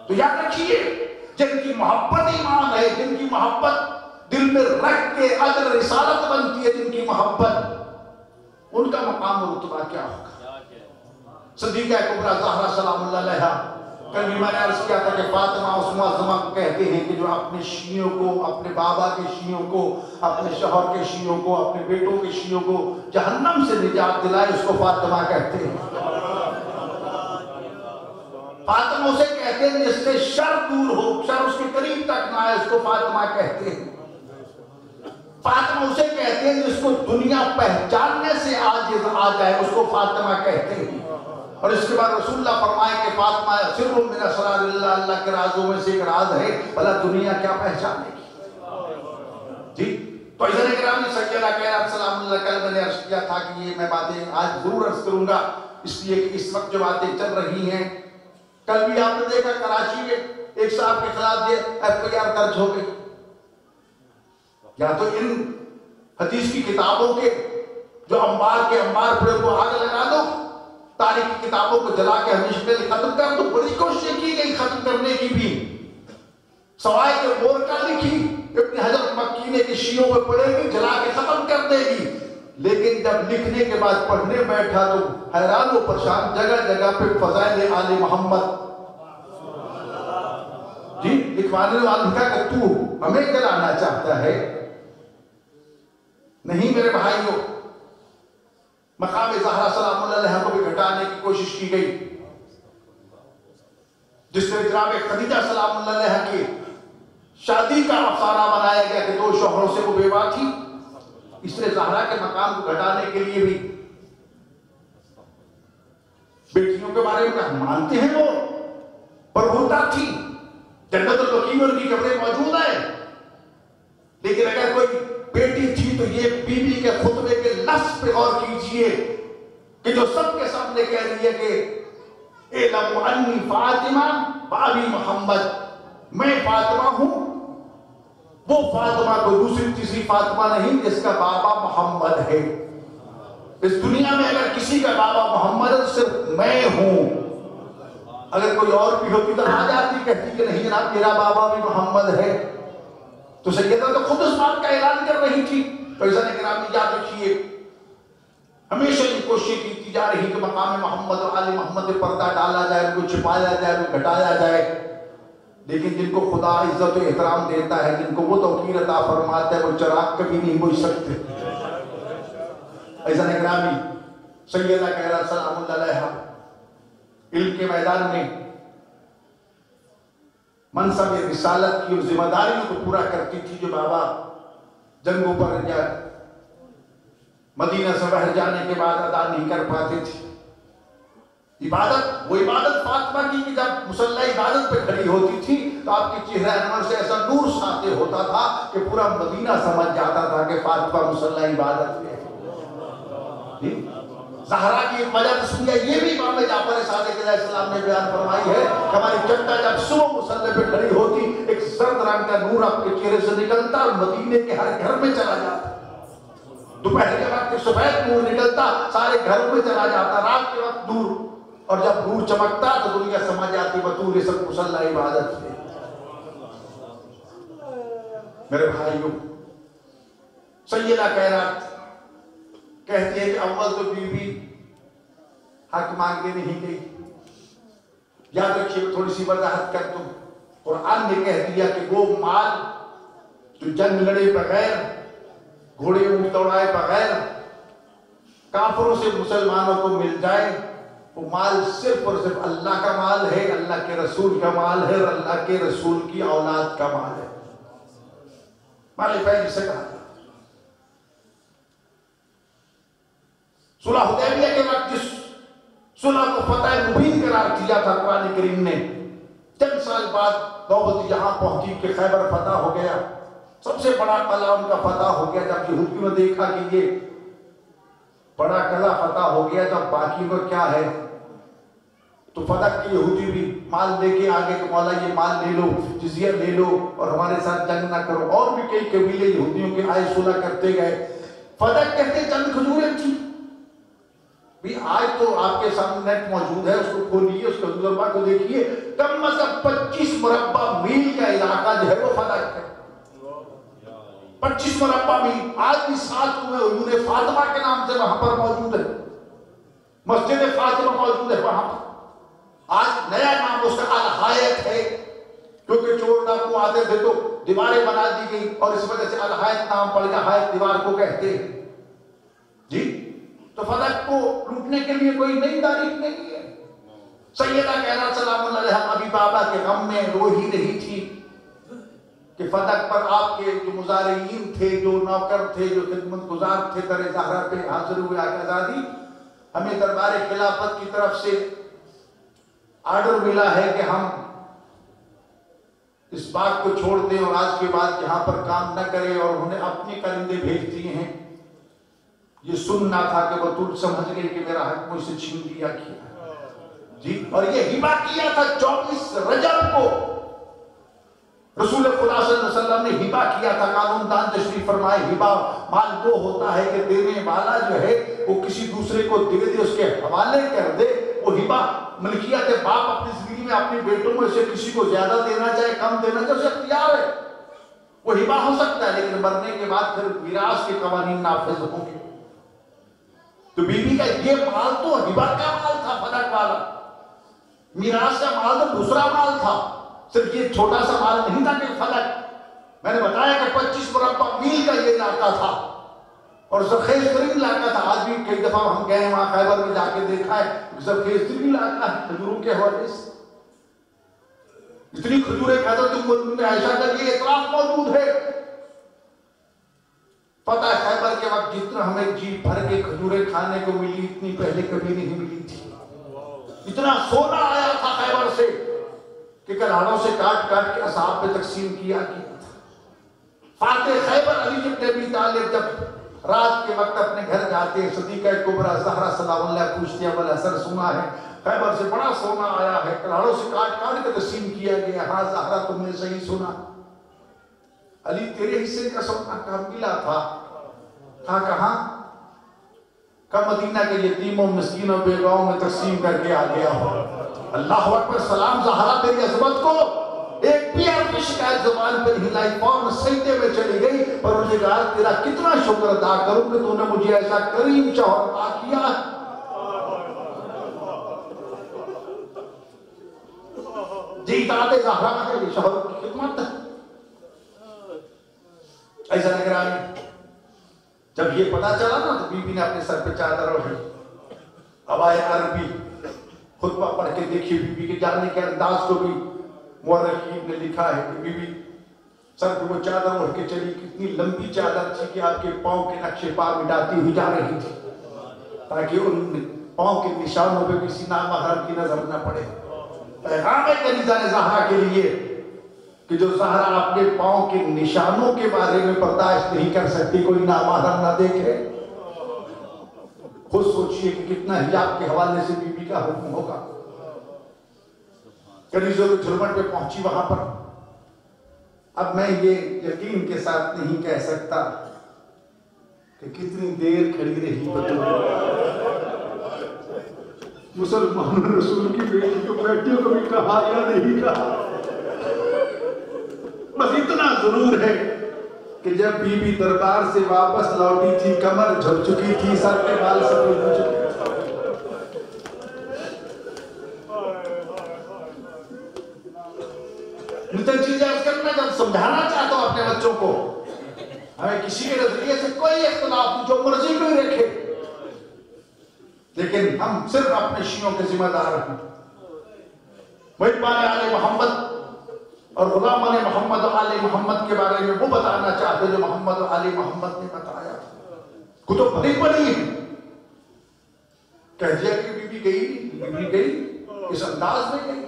تو یاد رکھیے، جن کی محبت ایمان ہے، جن کی محبت دل میں رکھ کے اجر رسالت بنتی ہے، جن کی محبت، ان کا مقام و رتبہ کیا ہوگا۔ صدیقہ کبریٰ زہرا سلام اللہ علیہا، کل بھی میں نے عرض کیا تھا کہ فاطمہ اس معظمہ کو کہتے ہیں کہ جو اپنے شیعوں کو، اپنے بابا کے شیعوں کو، اپنے شوہر کے شیعوں کو، اپنے بیٹوں کے شیعوں کو جہنم سے نجات دلائے، اس کو فاطمہ کہتے ہیں۔ فاطمہ اسے کہتے ہیں جس سے شر دور ہو، شر اس کے قریب تک نہ آئے، اس کو فاطمہ کہتے ہیں۔ فاطمہ اسے کہتے ہیں جس کو دنیا پہچاننے سے عاجز آ جائے، اس کو فاطمہ کہتے ہیں۔ اور اس کے بعد رسول اللہ فرمائے کہ فاطمہ سر من اسرار اللہ، اللہ کے رازوں میں سے ایک راز ہے، بھلا دنیا کیا پہچانے گی جی۔ تو عزیزان اکرامی سیدہ کائنات سلام اللہ کل میں نے عرض کیا تھا کہ یہ میں باتیں آج ضرور عرض کروں گا، اس لیے کہ اس وقت جو باتیں چل رہی ہیں، کل بھی آپ نے دیکھا کراچی میں ایک صاحب کے خلاف یہ FIR درج ہو گئی، یا تو ان حدیث کی کتابوں کے جو انبار کے انبار پڑے کو آگ لگا دو، تاریخ کی کتابوں کو جلا کے ہمیشہ کے لیے ختم کر دو۔ بڑی کوشش کی گئی ختم کرنے کی بھی، سوائے کہ مورکہ لکھی ابن حجر مکی نے کہ شیعوں میں پڑے گی، جلا کے ختم کر دے گی، لیکن جب لکھنے کے بعد پڑھنے بیٹھا تو حیران و پریشان، جگہ جگہ پہ فضائل آل محمد جی لکھوانے والا لکھا کہ تو ہمیں جلانا چاہتا ہے۔ نہیں میرے بھائیوں، مقام زہرا سلام اللہ علیہا کو بھی گھٹانے کی کوشش کی گئی، جس میں جناب خدیجہ سلام اللہ علیہا کی شادی کا افسانہ بنایا گیا کہ 2 شوہروں سے وہ بیوہ تھی، اس لیے زہرا کے مقام کو گھٹانے کے لیے بھی بیٹیوں کے بارے میں مانتے ہیں وہ، پر ہوتا تھی، جنت البقیع میں ان کی قبریں موجود ہیں، لیکن اگر کوئی بیٹی تھی تو یہ بی بی کے خطبے کے لفظ پہ غور کیجئے کہ جو سب کے سامنے کہہ رہی ہے کہ اعلموا انی فاطمہ بابی محمد، میں فاطمہ ہوں، وہ فاطمہ کو دوسری تیسری فاطمہ نہیں جس کا بابا محمد ہے۔ اس دنیا میں اگر کسی کا بابا محمد ہے صرف میں ہوں، اگر کوئی اور بھی ہوتی تو آ جاتی کہتی کہ نہیں جناب میرا بابا بھی محمد ہے، تو سیدہ تو خود اس بات کا اعلان کر رہی تھی۔ تو عزیزان اکرامی یاد رکھیے، ہمیشہ یہ کوشش کی جا رہی کہ مقام محمد اور آل محمد پر پردہ ڈالا جائے، ان کو چھپایا جائے، ان کو گھٹایا جائے، لیکن جن کو خدا عزت و احترام دیتا ہے، جن کو وہ توقیر عطا فرماتا ہے، وہ چراغ کبھی نہیں بجھ سکتے۔ عزیزان اکرامی، سیدہ کائنات سلام اللہ علیہا علم کے میدان میں منصب رسالت کی اور ذمہ داریوں کو پورا کرتی تھی، جو بابا جنگوں پر یا مدینہ سے باہر جانے کے بعد ادا نہیں کر پاتے تھے۔ عبادت، وہ عبادت فاطمہ کی کہ جب مصلی عبادت پہ کھڑی ہوتی تھی تو آپ کے چہرہ انور سے ایسا نور ساطع ہوتا تھا کہ پورا مدینہ سمجھ جاتا تھا کہ فاطمہ مصلی عبادت پہ ہے۔ زہرا کی وجہ تسمیہ یہ بھی امام جعفر صادق علیہ السلام نے بیان فرمائی ہے کہ ہماری چچا جب صبح مصلی پہ کھڑی ہوتی، ایک زرد رنگ کا نور آپ کے چہرے سے نکلتا اور مدینے کے ہر گھر میں چلا جاتا، دوپہر کے وقت سفید نور نکلتا سارے گھروں میں چلا جاتا، رات کے وقت نور، اور جب نور چمکتا تو دنیا سمجھ جاتی بطور سب مصلی عبادت ہے۔ میرے بھائیوں، سیدہ کائنات کہتی ہے کہ اول تو بیوی حق مانگنے نہیں گئی. یاد رکھیے تھوڑی سی وضاحت کر دوں. قرآن نے کہہ دیا کہ وہ مال جو جنگ لڑے بغیر، گھوڑے اونٹ دوڑائے بغیر کافروں سے مسلمانوں کو مل جائے، وہ مال صرف اور صرف اللہ کا مال ہے، اللہ کے رسول کا مال ہے، اور اللہ کے رسول کی اولاد کا مال ہے. مال پہلے سے کہا تھا. صلح حدیبیہ کے وقت جس صلح کو فتح مبین قرار دیا تھا قرآن کریم نے، چند سال بعد نوبت یہاں پہنچی کہ خیبر فتح ہو گیا. سب سے بڑا قلعہ ان کا فتح ہو گیا. جب یہودیوں نے دیکھا کہ یہ بڑا قلعہ فتح ہو گیا، جب باقی کو کیا ہے، تو فتح کے یہودی بھی مال لے کے آگے کہ مولا یہ مال لے لو، جزیہ لے لو اور ہمارے ساتھ جنگ نہ کرو. اور بھی کئی قبیلے یہودیوں کے آئے صلح کرتے گئے. فتح کہتے چند کھجوریں تھی. آج تو آپ کے سامنے نیٹ موجود ہے، اس کو کھولیے، اس تجربہ کو دیکھیے. کم از کم 25 مربع میل کا علاقہ جو ہے وہ فتح ہے. 25 مربع میل. آج بھی 7 کنویں عیون فاطمہ کے نام سے وہاں پر موجود ہے. مسجد فاطمہ موجود ہے وہاں پر. آج نیا نام اس کا الحایت ہے، کیونکہ چور ڈاکو آتے تھے تو دیواریں بنا دی گئی اور اس وجہ سے الحایت نام پڑ گیا. حایت دیوار کو کہتے ہیں. جی تو فتح کو لوٹنے کے لیے کوئی نئی تاریخ نہیں ہے. سیدہ کائنات سلام اللہ علیہا ابھی بابا کے غم میں رو ہی رہی تھی کہ فتح پر آپ کے جو مزارعین تھے، جو نوکر تھے، جو خدمت گزار تھے، در زہرا پہ حاضر ہوئے آزادی. ہمیں دربار خلافت کی طرف سے آرڈر ملا ہے کہ ہم اس بات کو چھوڑ دیں اور آج کے بعد یہاں پر کام نہ کریں، اور انہوں نے اپنے کرندے بھیج دیے ہیں. یہ سننا تھا کہ وہ تجھ سمجھ گئی کہ میرا حق مجھ سے چھین لیا کیا. جی اور یہ ہبہ کیا تھا 24 رجب کو. رسول خدا صلی اللہ علیہ وسلم نے ہبہ کیا تھا. قانون دان تشریف فرمائے ہبہ مال وہ ہوتا ہے کہ دینے والا جو ہے وہ کسی دوسرے کو دے دے، اس کے حوالے کر دے. وہ ہبہ ملکیت ہے. باپ اپنی زندگی میں اپنے بیٹوں میں سے کسی کو زیادہ دینا چاہے کم دینا چاہے اسے اختیار ہے، وہ ہبہ ہو سکتا ہے، لیکن مرنے کے بعد پھر میراث کے قوانین نافذ ہوں گے. تو بی بی کا یہ مال تو ہبہ کا مال تھا، فتح والا. میراث کا مال تو دوسرا مال تھا. صرف یہ چھوٹا سا مال نہیں تھا کہ فتح. میں نے بتایا کہ 25 مربع میل کا یہ علاقہ تھا اور زرخیز ترین علاقہ تھا. آج بھی کئی دفعہ ہم گئے وہاں خیبر میں جا کے دیکھا ہے زرخیز ترین علاقہ ہے کھجوروں کے حوالے سے. اتنی کھجوریں کھاتے تو ملک میں عائشہ کا یہ اعتراف موجود ہے. فتح خیبر کے وقت جتنا ہمیں جی بھر کے کھجوریں کھانے کو ملی اتنی پہلے کبھی نہیں ملی تھی. اتنا سونا آیا تھا خیبر سے کہ کلاڑوں سے کاٹ کاٹ کے اصحاب پہ تقسیم کیا گیا تھا. فاتح خیبر علی بن ابی طالب جب رات کے وقت اپنے گھر جاتے ہیں، صدیقہ کبریٰ زہرا سلام اللہ پوچھتے ہیں بل سنا ہے خیبر سے بڑا سونا آیا ہے، کلاڑوں سے کاٹ کاٹ کے تقسیم کیا گیا. ہاں زہرا تم نے صحیح سنا. علی تیرے حصے کا سونا کہاں ملا تھا؟ کہاں مدینہ کے یتیموں مسکینوں بیواؤں میں تقسیم کر کے آ گیا ہو. اللہ اکبر. سلام زہرا تیری عظمت کو. ایک بھی عربی شکایت زبان پر نہیں لائی، فوراً سجدے میں چلی گئی اور انہیں کہا تیرا کتنا شکر ادا کروں کہ تو نے مجھے ایسا کریم شوہر عطا کیا. جی اطاعت زہرا ہے شوہر کی خدمت. ایسا لگ رہا ہے جب یہ پتا چلا نا تو بی بی نے اپنے سر پہ چادر اوڑھی، عبائے عربی خطبہ پڑھ کے دیکھیے بی بی کے جانے کے انداز کو بھی مورخین نے لکھا ہے کہ بی بی سر پہ وہ چادر اوڑھ کے چلی. کتنی لمبی چادر تھی کہ آپ کے پاؤں کے نقشے پا مٹاتی ہوئی جا رہی تھی تاکہ ان پاؤں کے نشانوں پہ کسی نامحرم کی نظر نہ پڑے. پیغام ہے کنیزہ زہرا کے لیے کہ جو زہرا اپنے پاؤں کے نشانوں کے بارے میں برداشت نہیں کر سکتی کوئی نامحرم نہ دیکھے. خود سوچئے کہ کتنا حجاب کے حوالے سے بی بی کا حکم ہوگا. کنیزوں کے جھرمٹ پہ پہنچی وہاں پر. اب میں یہ یقین کے ساتھ نہیں کہہ سکتا کہ کتنی دیر کھڑی رہی مسلمان رسول کی بیٹی کو بیٹیوں کو بھی کہا یا نہیں کہا. بس اتنا ضرور ہے کہ جب بی بی دربار سے واپس لوٹی تھی کمر جھک چکی تھی سر کے بال سفید ہو چکے چیزیں اس کرنا جب سمجھانا چاہتا ہوں اپنے بچوں کو ہمیں کسی کے نظریے سے کوئی اختلاف نہیں جو مرضی کوئی رکھے لیکن ہم صرف اپنے شیعوں کے ذمہ دار ہیں محبان آل محمد اور غلامان محمد و آل محمد کے بارے میں وہ بتانا چاہتے جو محمد و آل محمد نے بتایا کتب بڑی بڑی ہیں کہہ دیا کہ بی بی گئی اس انداز میں گئی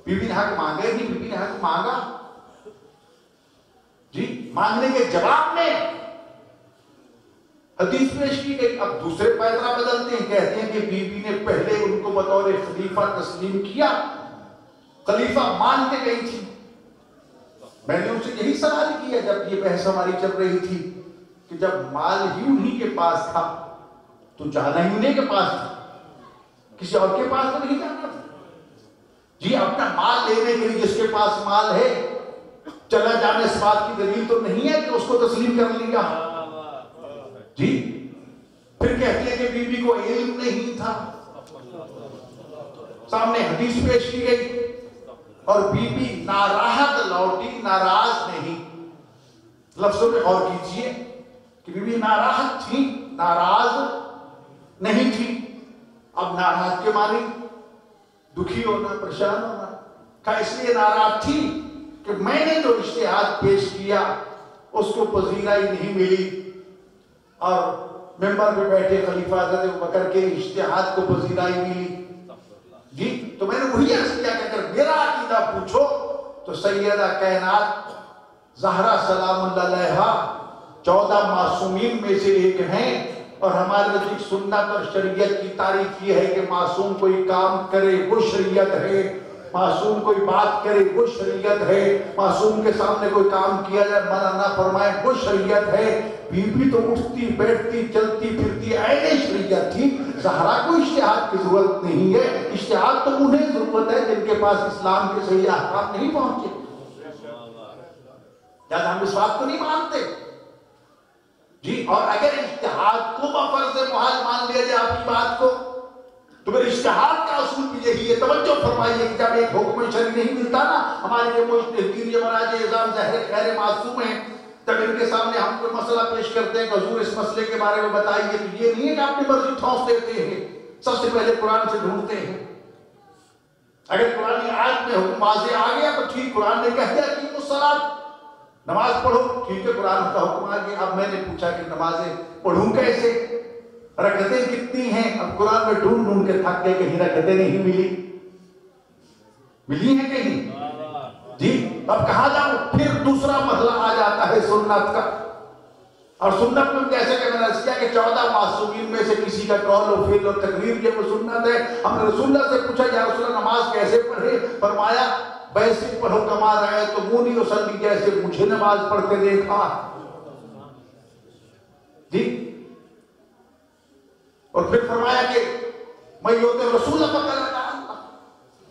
بی بی نے حق مانگے نہیں بی بی نے حق مانگا جی مانگنے کے جواب میں حدیث پیش کی گئی اب دوسرے پیدرا بدلتے ہیں کہتے ہیں کہ بی بی نے پہلے ان کو بطور خلیفہ تسلیم کیا خلیفہ مان کے گئی تھی میں نے ان سے یہی سوال کیا جب یہ بحث ہماری چل رہی تھی کہ جب مال ہی انہی کے پاس تھا تو جانا ہی انہیں کے پاس تھا کسی اور کے پاس تو نہیں جانا تھا جی اپنا مال لینے کے لیے جس کے پاس مال ہے چلا جانے اس بات کی دلیل تو نہیں ہے کہ اس کو تسلیم کر لیا جی پھر کہتے ہیں کہ بی بی کو علم نہیں تھا سامنے حدیث پیش کی گئی اور بی بی ناراحت لوٹی ناراض نہیں لفظوں پہ غور کیجئے کہ بی بی ناراحت تھی ناراض نہیں تھی اب ناراحت کے معنی دکھی ہونا پریشان ہونا کہا اس لیے ناراض تھی کہ میں نے جو اجتہاد پیش کیا اس کو پذیرائی نہیں ملی اور ممبر پہ بیٹھے خلیفہ حضرت ابوبکر کے اجتہاد کو پذیرائی ملی جی تو میں نے وہی عرض کیا کہ اگر میرا عقیدہ پوچھو تو سیدہ کائنات زہرا سلام اللہ علیہا 14 معصومین میں سے ایک ہیں اور ہمارے نزدیک سنت اور شریعت کی تعریف یہ ہے کہ معصوم کوئی کام کرے وہ شریعت ہے معصوم کوئی بات کرے وہ شریعت ہے معصوم کے سامنے کوئی کام کیا جائے منع نہ فرمائے وہ شریعت ہے بی بی تو اٹھتی بیٹھتی چلتی پھرتی عین شریعت تھی زہرا کو اجتہاد کی ضرورت نہیں ہے اجتہاد تو انہیں ضرورت ہے جن کے پاس اسلام کے صحیح احکام نہیں پہنچے جب ہم اس بات کو نہیں مانتے جی اور اگر اجتہاد کو بفرض محال مان لیا جائے آپ کی بات کو تو پھر اجتہاد کا اصول بھی یہی ہے توجہ فرمائیے کہ جب ایک حکم شرعی نہیں ملتا نا ہمارے یہ مجتہدین یہ مراجع اعظام ظاہر خیر معصوم ہیں تب ان کے سامنے ہم کوئی مسئلہ پیش کرتے ہیں کہ حضور اس مسئلے کے بارے میں بتائیے تو یہ نہیں ہے کہ اپنی مرضی ٹھونس دیتے ہیں سب سے پہلے قرآن سے ڈھونڈتے ہیں اگر قرآن آیت میں حکم واضح آ گیا تو ٹھیک قرآن نے کہہ دیا کہ الصلاۃ نماز پڑھو ٹھیک ہے قرآن کا حکم آ گیا اب میں نے پوچھا کہ نمازیں پڑھوں کیسے رکعتیں کتنی ہیں اب قرآن میں ڈھونڈ کے تھک گئے کہیں رکعتیں نہیں ملی ہیں کہیں جی اب کہاں جاؤں پھر دوسرا مرحلہ آ جاتا ہے سنت کا اور سنت میں جیسے کہ میں نے کیا کہ 14 معصومین میں سے کسی کا قول و فعل اور تقریر یہ وہ سنت ہے ہم نے رسول اللہ سے پوچھا یا رسول اللہ نماز کیسے پڑھے فرمایا ویسے پڑھو کما رہے تو منہ نہیں وسلی جیسے مجھے نماز پڑھتے دیکھا جی اور پھر فرمایا کہ میں یوتے رسول اللہ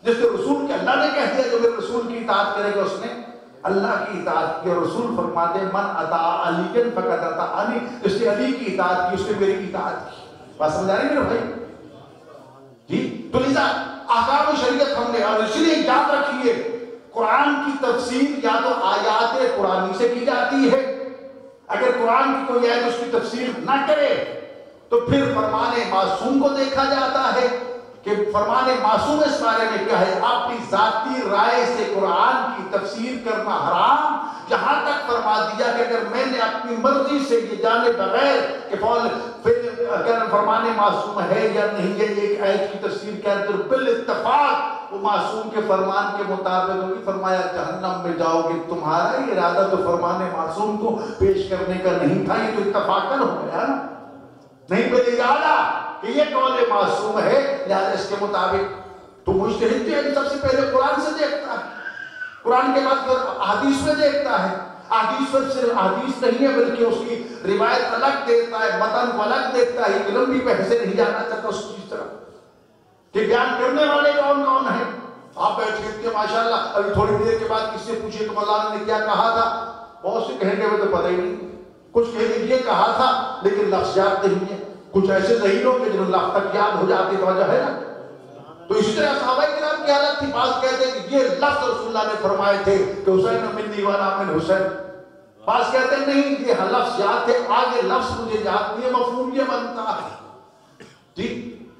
جس کے رسول کے اللہ نے کہہ دیا جو میرے رسول کی اطاعت کرے گا اس نے اللہ کی اطاعت کی اور رسول فرماتے من اطاع علی فقد اطاعنی جس نے علی کی اطاعت کی اس نے میری اطاعت کی بات سمجھا رہے میرے بھائی جی تو لذا احکام شریعت ہم نے اور اس لیے یاد رکھیے قرآن کی تفسیر یا تو آیات قرآنی سے کی جاتی ہے اگر قرآن کی کوئی آیت اس کی تفسیر نہ کرے تو پھر فرمان معصوم کو دیکھا جاتا ہے کہ فرمان معصوم اس بارے میں کیا ہے اپنی ذاتی رائے سے قرآن کی تفسیر کرنا حرام جہاں تک فرما دیا کہ اگر میں نے اپنی مرضی سے یہ جانے بغیر کہ اگر فرمان معصوم ہے یا نہیں ہے ایک آیت کی تفسیر کیا ہے تو بالاتفاق وہ معصوم کے فرمان کے مطابق ہوگی فرمایا جہنم میں جاؤ گے تمہارا ارادہ تو فرمان معصوم کو پیش کرنے کا نہیں تھا یہ تو اتفاقاً ہو گیا نا نہیں بل ارادہ کہ یہ قول معصوم ہے لہذا اس کے مطابق تو مجتہد جو ہے سب سے پہلے قرآن سے دیکھتا ہے قرآن کے بعد پھر احادیث میں دیکھتا ہے احادیث پر صرف احادیث نہیں ہے بلکہ اس کی روایت الگ دیکھتا ہے متن الگ دیکھتا ہے علم بھی بحث نہیں جانا چاہتا اس چیز طرح کہ بیان کرنے والے کون کون ہیں آپ بیٹھے تھے ماشاءاللہ ابھی تھوڑی دیر کے بعد کس سے پوچھے کہ مولانا نے کیا کہا تھا بہت سے کہیں گے وہ تو پتہ ہی نہیں، کچھ کہیں گے یہ کہا تھا لیکن لفظ یاد نہیں ہے، کچھ ایسے ذہین ہوں گے جنہوں لفظ تک یاد ہو جاتی توجہ ہے نا۔ تو اسی طرح صحابہ کرام کی حالت تھی، بعض کہتے ہیں کہ یہ لفظ رسول اللہ نے فرمائے تھے کہ حسین منی وانا من حسین، بعض کہتے ہیں نہیں یہ لفظ یاد تھے، آگے لفظ مجھے یاد نہیں ہے، مفہوم یہ بنتا ہے جی۔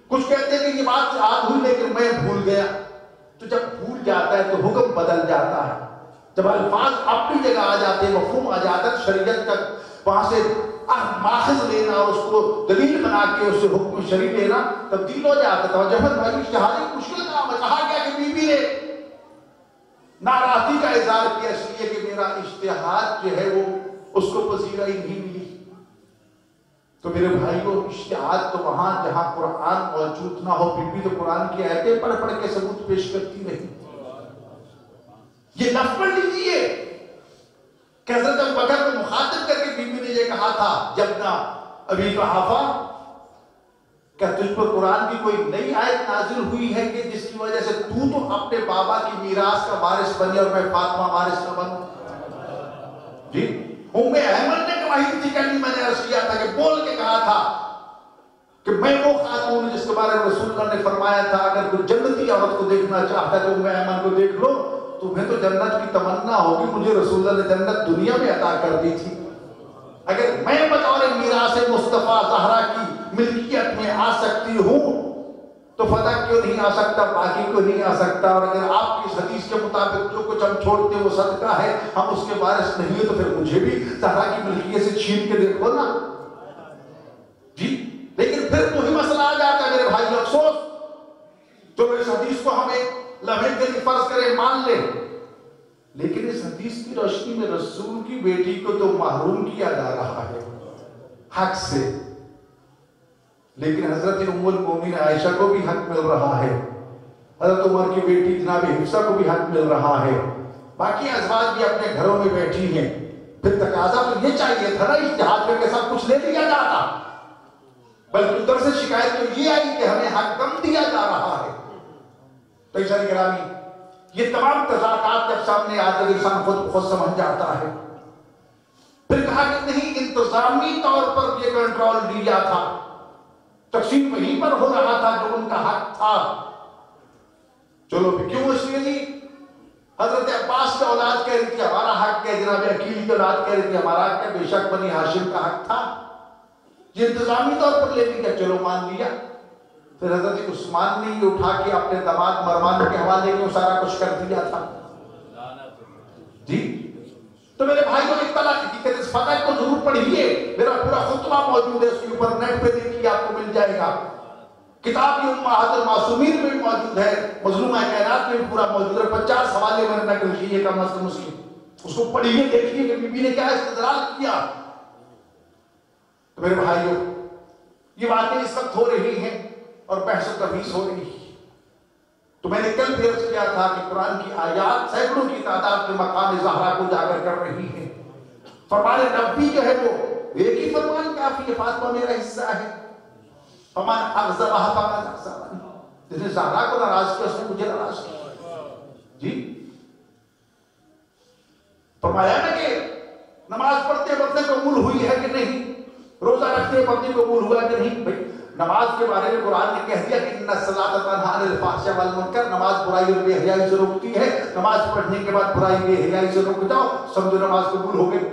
کچھ کہتے ہیں کہ یہ بات یاد ہوئی لیکن میں بھول گیا۔ تو جب بھول جاتا ہے تو حکم بدل جاتا ہے، جب الفاظ اپنی جگہ آ جاتے ہیں، مفہوم آ جاتا ہے، شریعت کا وہاں سے ماخذ لینا اور اس کو دلیل بنا کے اس سے حکم شرعی لینا تبدیل ہو جاتا ہے۔ توجہ ہے بھائی، اجتہاد ایک مشکل کام ہے۔ کہا گیا کہ بی بی نے ناراضگی کا اظہار کیا اس لیے کہ میرا اجتہاد جو ہے وہ اس کو پذیرائی نہیں ملی۔ تو میرے بھائیو، اجتہاد تو وہاں جہاں قرآن موجود نہ ہو، بی بی تو قرآن کی آیتیں پڑھ پڑھ کے ثبوت پیش کرتی رہی۔ یہ لفظ پڑھ لیجیے کہ حضرت ابوبکر کو مخاطب کر کے بی بی نے یہ کہا تھا، جب نہ ابھی قحافہ، کیا تجھ پر قرآن کی کوئی نئی آیت نازل ہوئی ہے کہ جس کی وجہ سے تو اپنے بابا کی میراث کا وارث بنے اور میں فاطمہ وارث نہ بنوں؟ جی احمد نے گواہی تھی، کہیں میں نے عرض کیا تھا کہ بول کے کہا تھا کہ میں وہ خاتون جس کے بارے میں رسول اللہ نے فرمایا تھا اگر کوئی جنتی عورت کو دیکھنا چاہتا ہے تو احمد کو دیکھ لو، تمہیں تو جنت کی تمنا ہوگی، مجھے رسول اللہ نے جنت دنیا میں عطا کر دی تھی، اگر میں بطور میراث مصطفیٰ زہرا کی ملکیت میں آ سکتی ہوں تو فتح کیوں نہیں آ سکتا، باقی کو نہیں آ سکتا؟ اور اگر آپ کی اس حدیث کے مطابق جو کچھ ہم چھوڑتے وہ صدقہ ہے، ہم اس کے وارث نہیں ہیں، تو پھر مجھے بھی زہرا کی ملکیت سے چھین کے دیکھو نا جی۔ لیکن پھر وہی مسئلہ آ جاتا ہے میرے بھائی، افسوس جو اس حدیث کو ہم ایک لمحے کے لیے فرض کریں مان لیں، لیکن اس حدیث کی روشنی میں رسول کی بیٹی کو تو محروم کیا جا رہا ہے حق سے، لیکن حضرت ام المومنین عائشہ کو بھی حق مل رہا ہے، حضرت عمر کی بیٹی جناب حفصہ کو بھی حق مل رہا ہے، باقی ازواج بھی اپنے گھروں میں بیٹھی ہیں۔ پھر تقاضا تو یہ چاہیے تھا نا اجتہاد میں کہ سب کچھ لے لیا جاتا، بلکہ ادھر سے شکایت تو یہ آئی کہ ہمیں حق کم دیا جا رہا ہے۔ تو عزیزان گرامی، یہ تمام تضادات جب سامنے آتے ہیں انسان خود سمجھ جاتا ہے۔ پھر کہا کہ نہیں، انتظامی طور پر یہ کنٹرول لیا تھا، تقسیم وہیں پر ہو رہا تھا جو ان کا حق تھا۔ چلو کیوں اس لیے جی؟ حضرت عباس کی اولاد کہہ رہی تھی ہمارا حق ہے، جناب عقیل کی اولاد کہہ رہی تھی ہمارا حق ہے، بے شک بنی ہاشم کا حق تھا، یہ انتظامی طور پر لے لیا، چلو مان لیا۔ پھر حضرت عثمان نے یہ اٹھا کے اپنے داماد مروان کے حوالے میں سارا کچھ کر دیا تھا جی۔ تو میرے بھائی کو اطلاع حقیقت اس فتح کو ضرور پڑھیے، میرا پورا خطبہ موجود ہے اس کے اوپر، نیٹ پہ دیکھیے آپ کو مل جائے گا، کتاب امہات المعصومین میں موجود ہے، مظلومہ کائنات میں پورا موجود ہے، 50 حوالے میں نقل کیے کم از کم اس کو پڑھیے، دیکھیے کہ بی بی نے کیا استدلال کیا۔ تو میرے بھائیوں، یہ باتیں اس وقت ہو رہی ہیں اور بحث و تبحث ہو رہی ہے، تو میں نے کل بھی عرض کیا تھا کہ قرآن کی آیات سینکڑوں کی تعداد میں مقام زہرا کو اجاگر کر رہی ہیں۔ فرمان نبی جو ہے وہ ایک ہی فرمان کافی ہے، فاطمہ میرا حصہ ہے، فمن اغضبها فقد اغضبنی، جس نے زہرا کو ناراض کیا اس نے مجھے ناراض کیا جی۔ فرمایا نا کہ نماز پڑھتے وقت قبول ہوئی ہے کہ نہیں، روزہ رکھتے وقت قبول ہوا کہ نہیں۔ بھائی نماز کے بارے میں قرآن نے کہہ دیا کہ ان الصلاۃ تنہی عن الفحشاء والمنکر، نماز برائی اور بے حیائی سے روکتی ہے، نماز پڑھنے کے بعد برائی بے حیائی سے روک جاؤ، سمجھو نماز قبول ہو گئی۔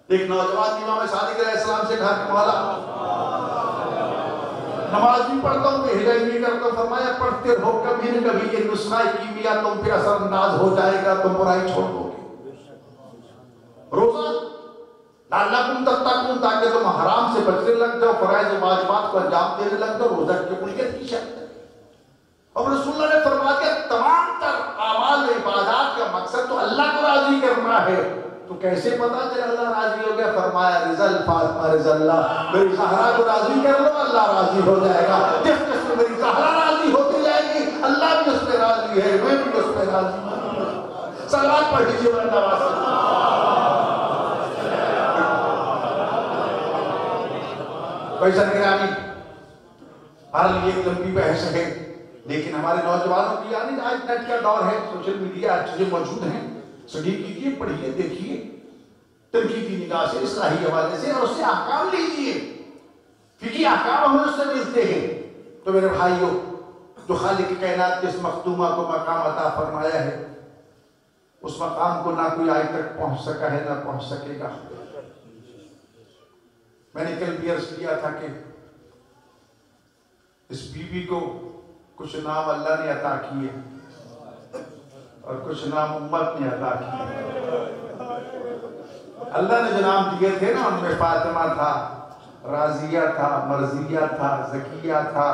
ایک نوجوان امام صادق علیہ السلام سے کہا کہ مولا نماز بھی پڑھتا ہوں بے حیائی بھی کرتا ہوں، فرمایا پڑھتے رہو، کبھی نہ کبھی یہ نسخہ کیمیا تم پہ اثر انداز ہو جائے گا، تم برائی چھوڑ دو گے۔ روزہ لعلکم تتقون، تاکہ تم حرام سے بچنے لگ جاؤ، فرائض و واجبات کو انجام دینے لگ جاؤ، روزہ کی قبولیت کی شرط ہے۔ اور رسول اللہ نے فرما دیا تمام تر اعمال عبادات کا مقصد تو اللہ کو راضی کرنا ہے، تو کیسے پتا چلا اللہ راضی ہو گیا؟ فرمایا رضا الفاطمہ رضا اللہ، میری زہرا کو راضی کر لو اللہ راضی ہو جائے گا، جس جس میں میری زہرا راضی ہوتی جائے گی اللہ بھی اس پہ راضی ہے، میں بھی اس پہ راضی ہوں۔ صلوات پڑھ لیجیے پیسہ نگرانی۔ بہرحال یہ ایک لمبی بحث ہے، لیکن ہمارے نوجوانوں کی یعنی آج نیٹ کا دور ہے، سوشل میڈیا چیزیں موجود ہیں، سٹڈی کیجیے، پڑھیے، دیکھیے، تنقیدی نگاہ سے، اصلاحی حوالے سے، اور اس سے احکام لیجیے، فقہی احکام ہمیں اس سے ملتے ہیں۔ تو میرے بھائیوں، جو خالق کائنات کے اس مختومہ کو مقام عطا فرمایا ہے، اس مقام کو نہ کوئی آج تک پہنچ سکا ہے نہ پہنچ سکے گا۔ میں نے کل بھی عرض کیا تھا کہ اس بی بی کو کچھ نام اللہ نے عطا کیے اور کچھ نام امت نے عطا کیے۔ اللہ نے جو نام دیے تھے نا، ان میں فاطمہ تھا، راضیہ تھا، مرضیہ تھا، زکیہ تھا،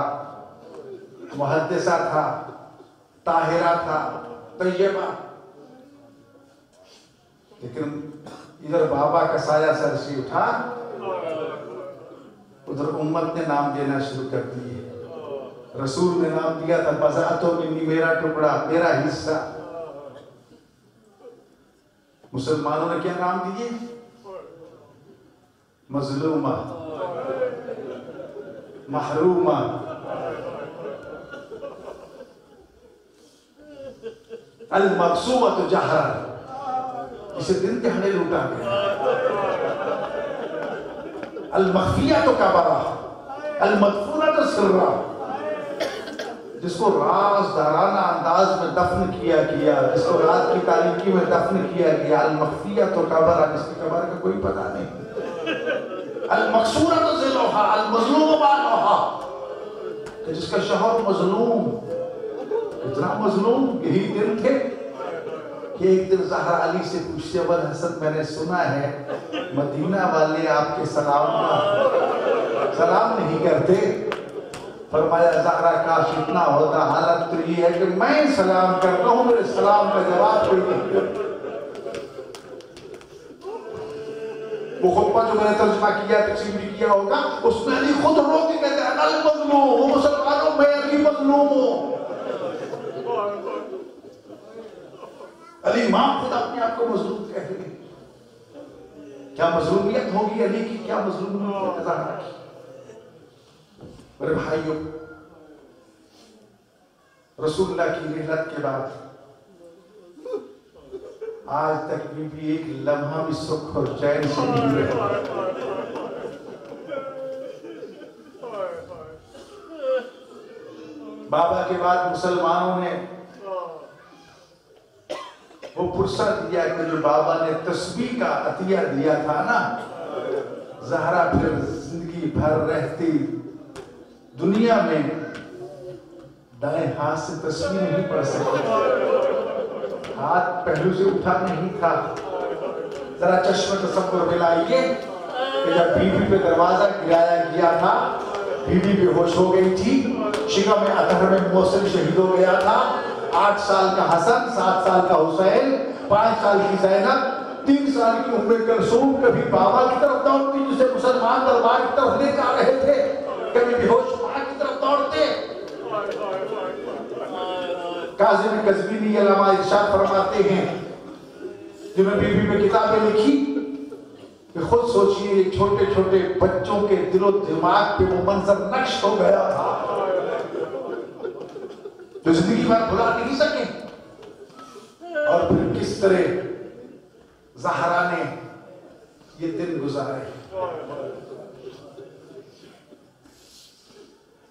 محدثہ تھا، طاہرہ تھا، طیبہ۔ لیکن ادھر بابا کا سایہ سر سے اٹھا، ادھر امت نے نام دینا شروع کر دیے۔ رسول نے نام دیا تھا بضعۃ منی، میرا ٹکڑا، میرا حصہ۔ مسلمانوں نے کیا نام دیے؟ مظلومہ، محرومہ، المقصومۃ جہرا، اسے دن دہاڑے لوٹا گیا۔ المخفیۃ کبرا، المدفونۃ سرا، جس کو راز دارانہ انداز میں دفن کیا گیا، جس کو رات کی تاریکی میں دفن کیا گیا، المخفیۃ کبرا، جس کی قبر کا کوئی پتہ نہیں۔ المقصورۃ ذلوہا، المظلوم بالوہا، کہ جس کا شوہر مظلوم، اتنا مظلوم، یہی دن تھے کہ ایک دن زہرا علی سے پوچھتے، ابو الحسن میں نے سنا ہے مدینہ والے آپ کے سلام نہیں کرتے۔ فرمایا زہرا کاش اتنا ہوتا، حالت تو یہ ہے کہ میں سلام کرتا ہوں، میرے سلام کا جواب کوئی نہیں کرتا۔ وہ خطبہ جو میں نے ترجمہ کیا، تقسیم بھی کیا ہوگا، اس میں علی خود رو کے کہتے ہیں المظلوم، وہ مسلمانوں میں علی مظلوم ہوں۔ علی ماں خود اپنے آپ کو مظلوم کہتے ہیں۔ کیا مظلومیت ہوگی علی کی، کیا مظلومیت زہرا کی۔ میرے بھائیوں، رسول اللہ کی رحلت کے بعد آج تک بھی ایک لمحہ بھی سکھ اور چین سے نہیں رہا۔ بابا کے بعد مسلمانوں نے وہ پرسہ دیا کہ جو بابا نے تسبیح کا عطیہ دیا تھا نا، زہرا پھر زندگی بھر رہتی دنیا میں دائیں ہاتھ سے تسبیح نہیں پڑھ سکتی، ہاتھ پہلو سے اٹھا نہیں تھا۔ ذرا چشم تصور میں لائیے کہ جب بی بی پہ دروازہ گرایا گیا تھا، بی بی بے ہوش ہو گئی تھی، شکم اطہر میں محسن شہید ہو گیا تھا، 8 سال کا حسن، 7 سال کا حسین، 5 سال کی زینب، 3 سال کی ام کلثوم کبھی بابا کی طرف دوڑتی جسے مسلمان دربار کی طرف لے جا رہے تھے، کبھی بے ہوش ماں کی طرف دوڑتے۔ کاظم قزوینی علامہ ارشاد فرماتے ہیں، جنہوں نے بی بی میں کتابیں لکھی، کہ خود سوچئے یہ چھوٹے چھوٹے بچوں کے دل و دماغ پہ وہ منظر نقش ہو گیا تھا جو زندگی بھر بھلا نہیں سکے۔ اور پھر کس طرح زہرا نے یہ دن گزارے۔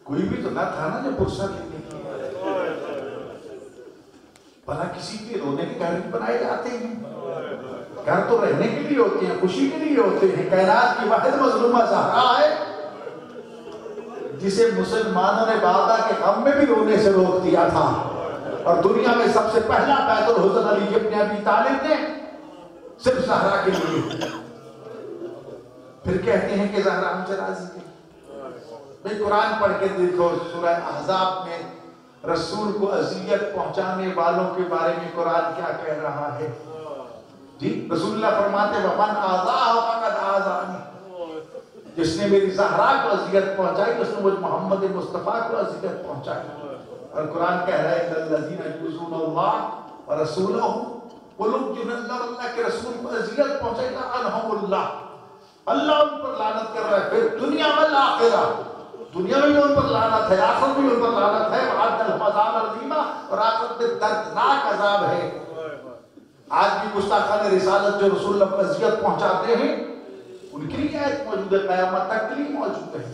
کوئی بھی تو نہ تھا نا جو پرسہ دینے کی، بھلا کسی کے رونے کے گھر بنائے جاتے ہیں؟ گھر تو رہنے کے لیے ہوتے ہیں، خوشی کے لیے ہوتے ہیں۔ کائنات کی واحد مظلومہ زہرا ہے جسے مسلمانوں نے بابا کے غم میں بھی رونے سے روک دیا تھا، اور دنیا میں سب سے پہلا بیت الحزن علی ابن ابی طالب نے صرف زہرا کے لیے۔ پھر کہتے ہیں کہ زہرا ہم سے راضی تھی۔ بھئی قرآن پڑھ کے دیکھو، سورہ احزاب میں رسول کو اذیت پہنچانے والوں کے بارے میں قرآن کیا کہہ رہا ہے۔ جی رسول اللہ فرماتے ہیں وَمَنْ آذَاهُ فَقَدْ آذَانِي، جس نے میری زہرا کو اذیت پہنچائی اس نے مجھ محمد مصطفیٰ کو اذیت پہنچائی۔ اور قرآن کہہ رہا ہے الَّذِينَ يُؤْذُونَ اللَّهَ وَرَسُولَهُ، وہ لوگ جنہیں اللہ کے رسول کو اذیت پہنچائی لَعَنَهُمُ اللَّهُ، اللہ ان پر لعنت کر رہا ہے۔ پھر دنیا میں والآخرہ، دنیا میں بھی ان پر لعنت ہے، آخرت میں بھی ان پر لعنت ہے، وَعَدَّ لَهُمْ عَذَابًا عَظِيمًا، اور آخرت میں دردناک عذاب ہے۔ آج بھی گستاخان رسالت جو رسول اللہ کو اذیت پہنچاتے ہیں ان کے لیے آیت موجود ہے، قیامت تک کے لیے موجود ہے۔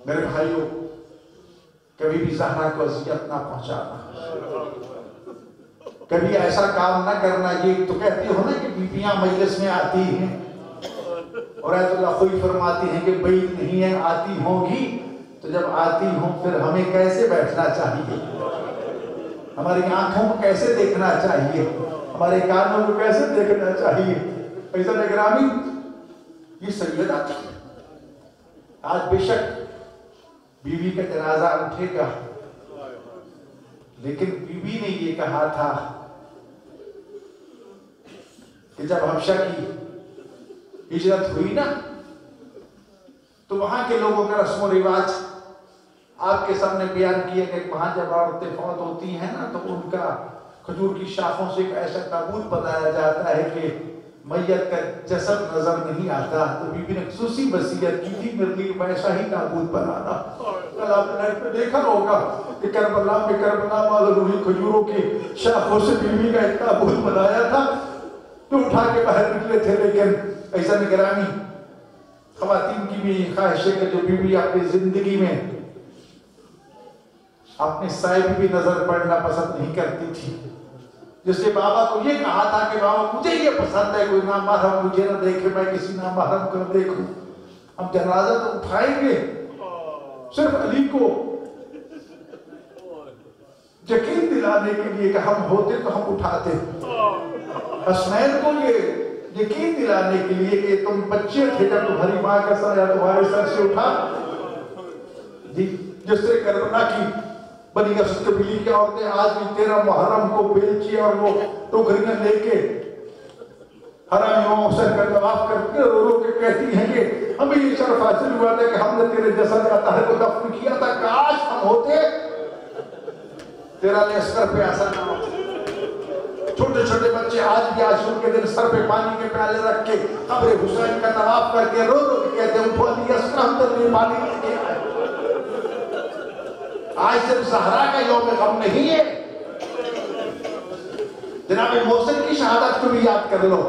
میرے بھائیوں، کبھی بھی زہرا کو اذیت نہ پہنچانا، کبھی ایسا کام نہ کرنا۔ یہ تو کہتے ہو نا کہ بیویاں مجلس میں آتی ہیں اور آیت اللہ خوئی فرماتی ہیں کہ بعید نہیں ہے آتی ہوں گی، تو جب آتی ہوں پھر ہمیں کیسے بیٹھنا چاہیے، ہماری آنکھوں کو کیسے دیکھنا چاہیے، ہمارے کانوں کو کیسے دیکھنا چاہیے۔ عزت گرامی، یہ سیدہ تھی۔ آج بے شک بیوی کا جنازہ اٹھے گا، لیکن بیوی نے یہ کہا تھا کہ جب حبشہ کی ہجرت ہوئی نا تو وہاں کے لوگوں کا رسم و رواج آپ کے سامنے بیان کیا کہ وہاں جب عورتیں فوت ہوتی ہیں نا تو ان کا کھجور کی شاخوں سے ایک ایسا تابوت بنایا جاتا ہے کہ میت کا جسد نظر نہیں آتا۔ تو بی بی نے خصوصی وصیت کی تھی میرے لیے ویسا ہی تابوت بنانا۔ کل آپ نے نیٹ پہ دیکھا ہوگا کہ کربلا میں کربلا والوں روحی کھجوروں کی شاخوں سے بی بی کا ایک تابوت بنایا تھا تو اٹھا کے باہر نکلے تھے۔ لیکن ایسا نگرانی خواتین کی بھی خواہش ہے کہ جو بی بی اپنی زندگی میں اپنے صاحب بھی نظر پڑنا پسند نہیں کرتی تھی، جس نے بابا کو یہ کہا تھا کہ بابا مجھے یہ پسند ہے کوئی نامحرم مجھے نہ دیکھے، میں کسی نامحرم کو دیکھوں۔ ہم جنازہ تو اٹھائیں گے، صرف علی کو یقین دلانے کے لیے کہ ہم ہوتے تو ہم اٹھاتے، حسنین کو یہ یقین دلانے کے لیے کہ تم بچے تھے جب تمہاری ماں کا سر یا تمہارے سر سے اٹھا۔ جس سے کربلا کی بنی اسد قبیلے کی عورتیں آج بھی 13 محرم کو بیلچی اور وہ ٹوکریاں لے کے حرم امام حسین کا طواف کر کے رو رو کے کہتی ہیں کہ ہمیں یہ شرف حاصل ہوا تھا کہ ہم نے تیرے جسد اطہر کو دفن کیا تھا، کاش ہم ہوتے تیرا لشکر پہ اثر نہ ہوتا۔ چھوٹے چھوٹے بچے آج بھی عاشور کے دن سر پہ پانی کے پیالے رکھ کے قبر حسین کا طواف کر کے رو رو کے کہتے ہیں اٹھو علی اصغر ہم تیرے لیے پانی لے کے آئے۔ آج صرف زہرا کا یوم غم نہیں ہے، جناب محسن کی شہادت کو بھی یاد کر لو۔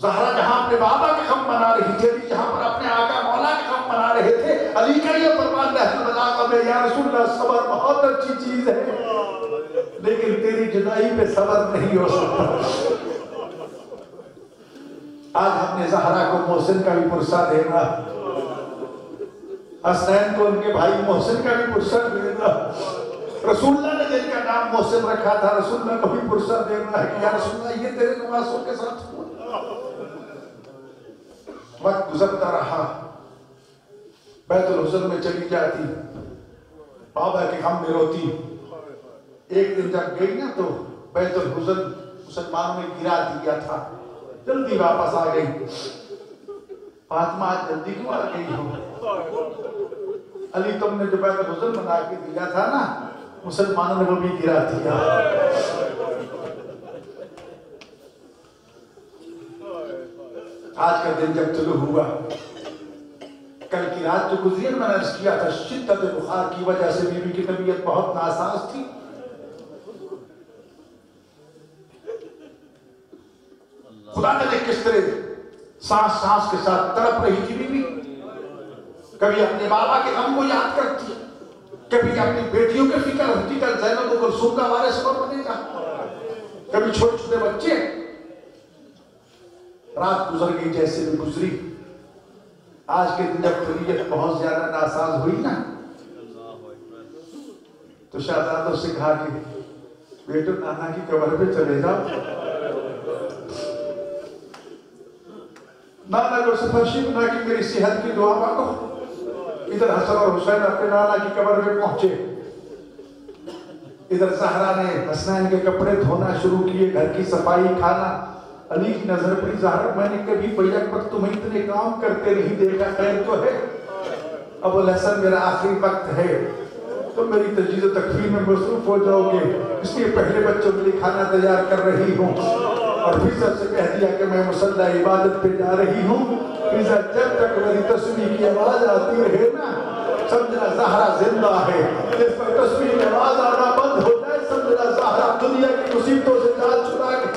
زہرا جہاں اپنے بابا کے غم منا رہی تھی، علی جہاں پر اپنے آقا مولا کے غم منا رہے تھے، علی کا یہ فرمان نہج البلاغہ میں یا رسول اللہ صبر بہت اچھی چیز ہے لیکن تیری جدائی پہ صبر نہیں ہو سکتا۔ آج ہم نے زہرا کو محسن کا بھی پرسہ دینا، حسنین کو ان کے بھائی محسن کا بھی پرسہ دینا، رسول اللہ نے جن کا نام محسن رکھا تھا رسول اللہ کو بھی پرسہ دینا ہے کہ یا رسول اللہ یہ تیرے نواسوں کے ساتھ ہوا۔ وقت گزرتا رہا، بیت الحزن میں چلی جاتی، بابا کے غم میں روتی۔ ایک دن جب گئی نا تو بیت الحزن مسلمانوں نے گرا دیا تھا، جلدی واپس آ گئی۔ فاطمہ آج جلدی کیوں آ گئی ہو؟ علی تم نے جو بیت الحزن بنا کے دیا تھا نا مسلمانوں نے وہ بھی گرا دیا۔ آج کا دن جب طلوع ہوا، کل کی رات جو گزری میں نے عرض کیا تھا شدت بخار کی وجہ سے بیوی کی طبیعت بہت ناساز تھی۔ خدا نے کس طرح سانس سانس کے ساتھ تڑپ رہی تھی بیوی، کبھی اپنے بابا کے غم کو یاد کرتی، کبھی اپنی بیٹیوں کے فکر ہوتی کہ زینب و کلثوم کا وارث کون بنے گا، کبھی چھوٹے چھوٹے بچے۔ رات گزر گئی جیسے بھی گزری، آج کے دن جب طبیعت بہت زیادہ ناساز ہوئی نا تو شہزادوں سے کہا کہ بیٹو نانا کی قبر پہ چلے جاؤ۔ نانا کو سفارشی بنا کہ میری صحت کی دعا مانگو۔ ادھر حسن اور حسین اپنے نانا کی قبر پہ پہنچے، ادھر زہرا نے حسنین کے کپڑے دھونا شروع کیے، گھر کی صفائی، کھانا۔ علی کی نظر پڑی، زہرا میں نے کبھی بیک وقت تمہیں اتنے کام کرتے نہیں دیکھا، خیر تو ہے؟ ابو الحسن میرا آخری وقت ہے، تم میری تجہیز و تکفین میں مصروف ہو جاؤ گے، اس لیے پہلے بچوں کے لیے کھانا تیار کر رہی ہوں۔ اور فضل سے کہہ دیا کہ میں مصلی عبادت پہ جا رہی ہوں، فضل جب تک میری تسبیح کی آواز آتی رہے نا سمجھنا زہرا زندہ ہے. جس پر تصویر میں آواز آنا بند ہو جائے سمجھنا زہرا دنیا کی مصیبتوں سے جان چھڑا کے.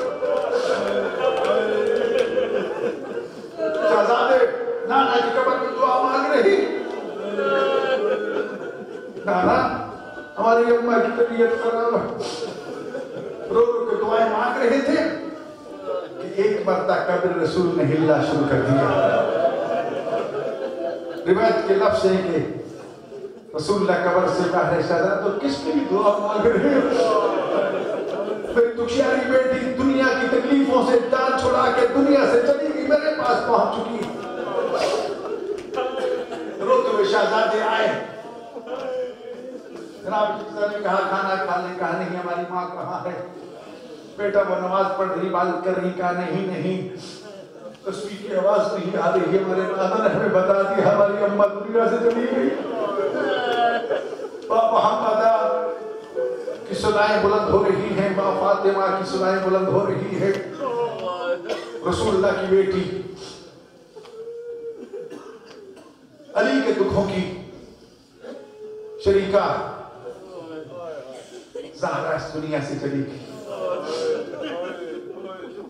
شہزادے نانا کی قبر میں دعا مانگ رہی. نانا ہماری اماں کی طبیعت خراب ہے. رو رو کے دعائیں مانگ رہے تھے کہ ایک مرتبہ قبر رسول نے ہلنا شروع کر دیا. روایت کے لفظ ہیں کہ رسول اللہ قبر سے باہر شہزادہ تو کس کی دعا مانگ رہے ہو؟ میری دکھیاری بیٹی دنیا کی تکلیفوں سے جان چھڑا کے دنیا سے چلی گئی میرے پاس پہنچ چکی. روتے ہوئے شہزادے آئے. جناب جیسا نے کہا کھانا کھا لیں. کہا نہیں ہماری ماں کہاں ہے؟ بیٹا وہ نماز پڑھ رہی عبادت کر رہی. کہا نہیں تسبیح کی آواز نہیں آ رہی ہے. ہمارے نانا نے ہمیں بتا دیا ہماری اماں دنیا سے چلی گئی. پاپا محمد کی صدائیں بلند ہو رہی ہیں. ماں فاطمہ کی صدائیں بلند ہو رہی ہے. رسول اللہ کی بیٹی علی کے دکھوں کی شریکہ زہرا اس دنیا سے چلی گئی.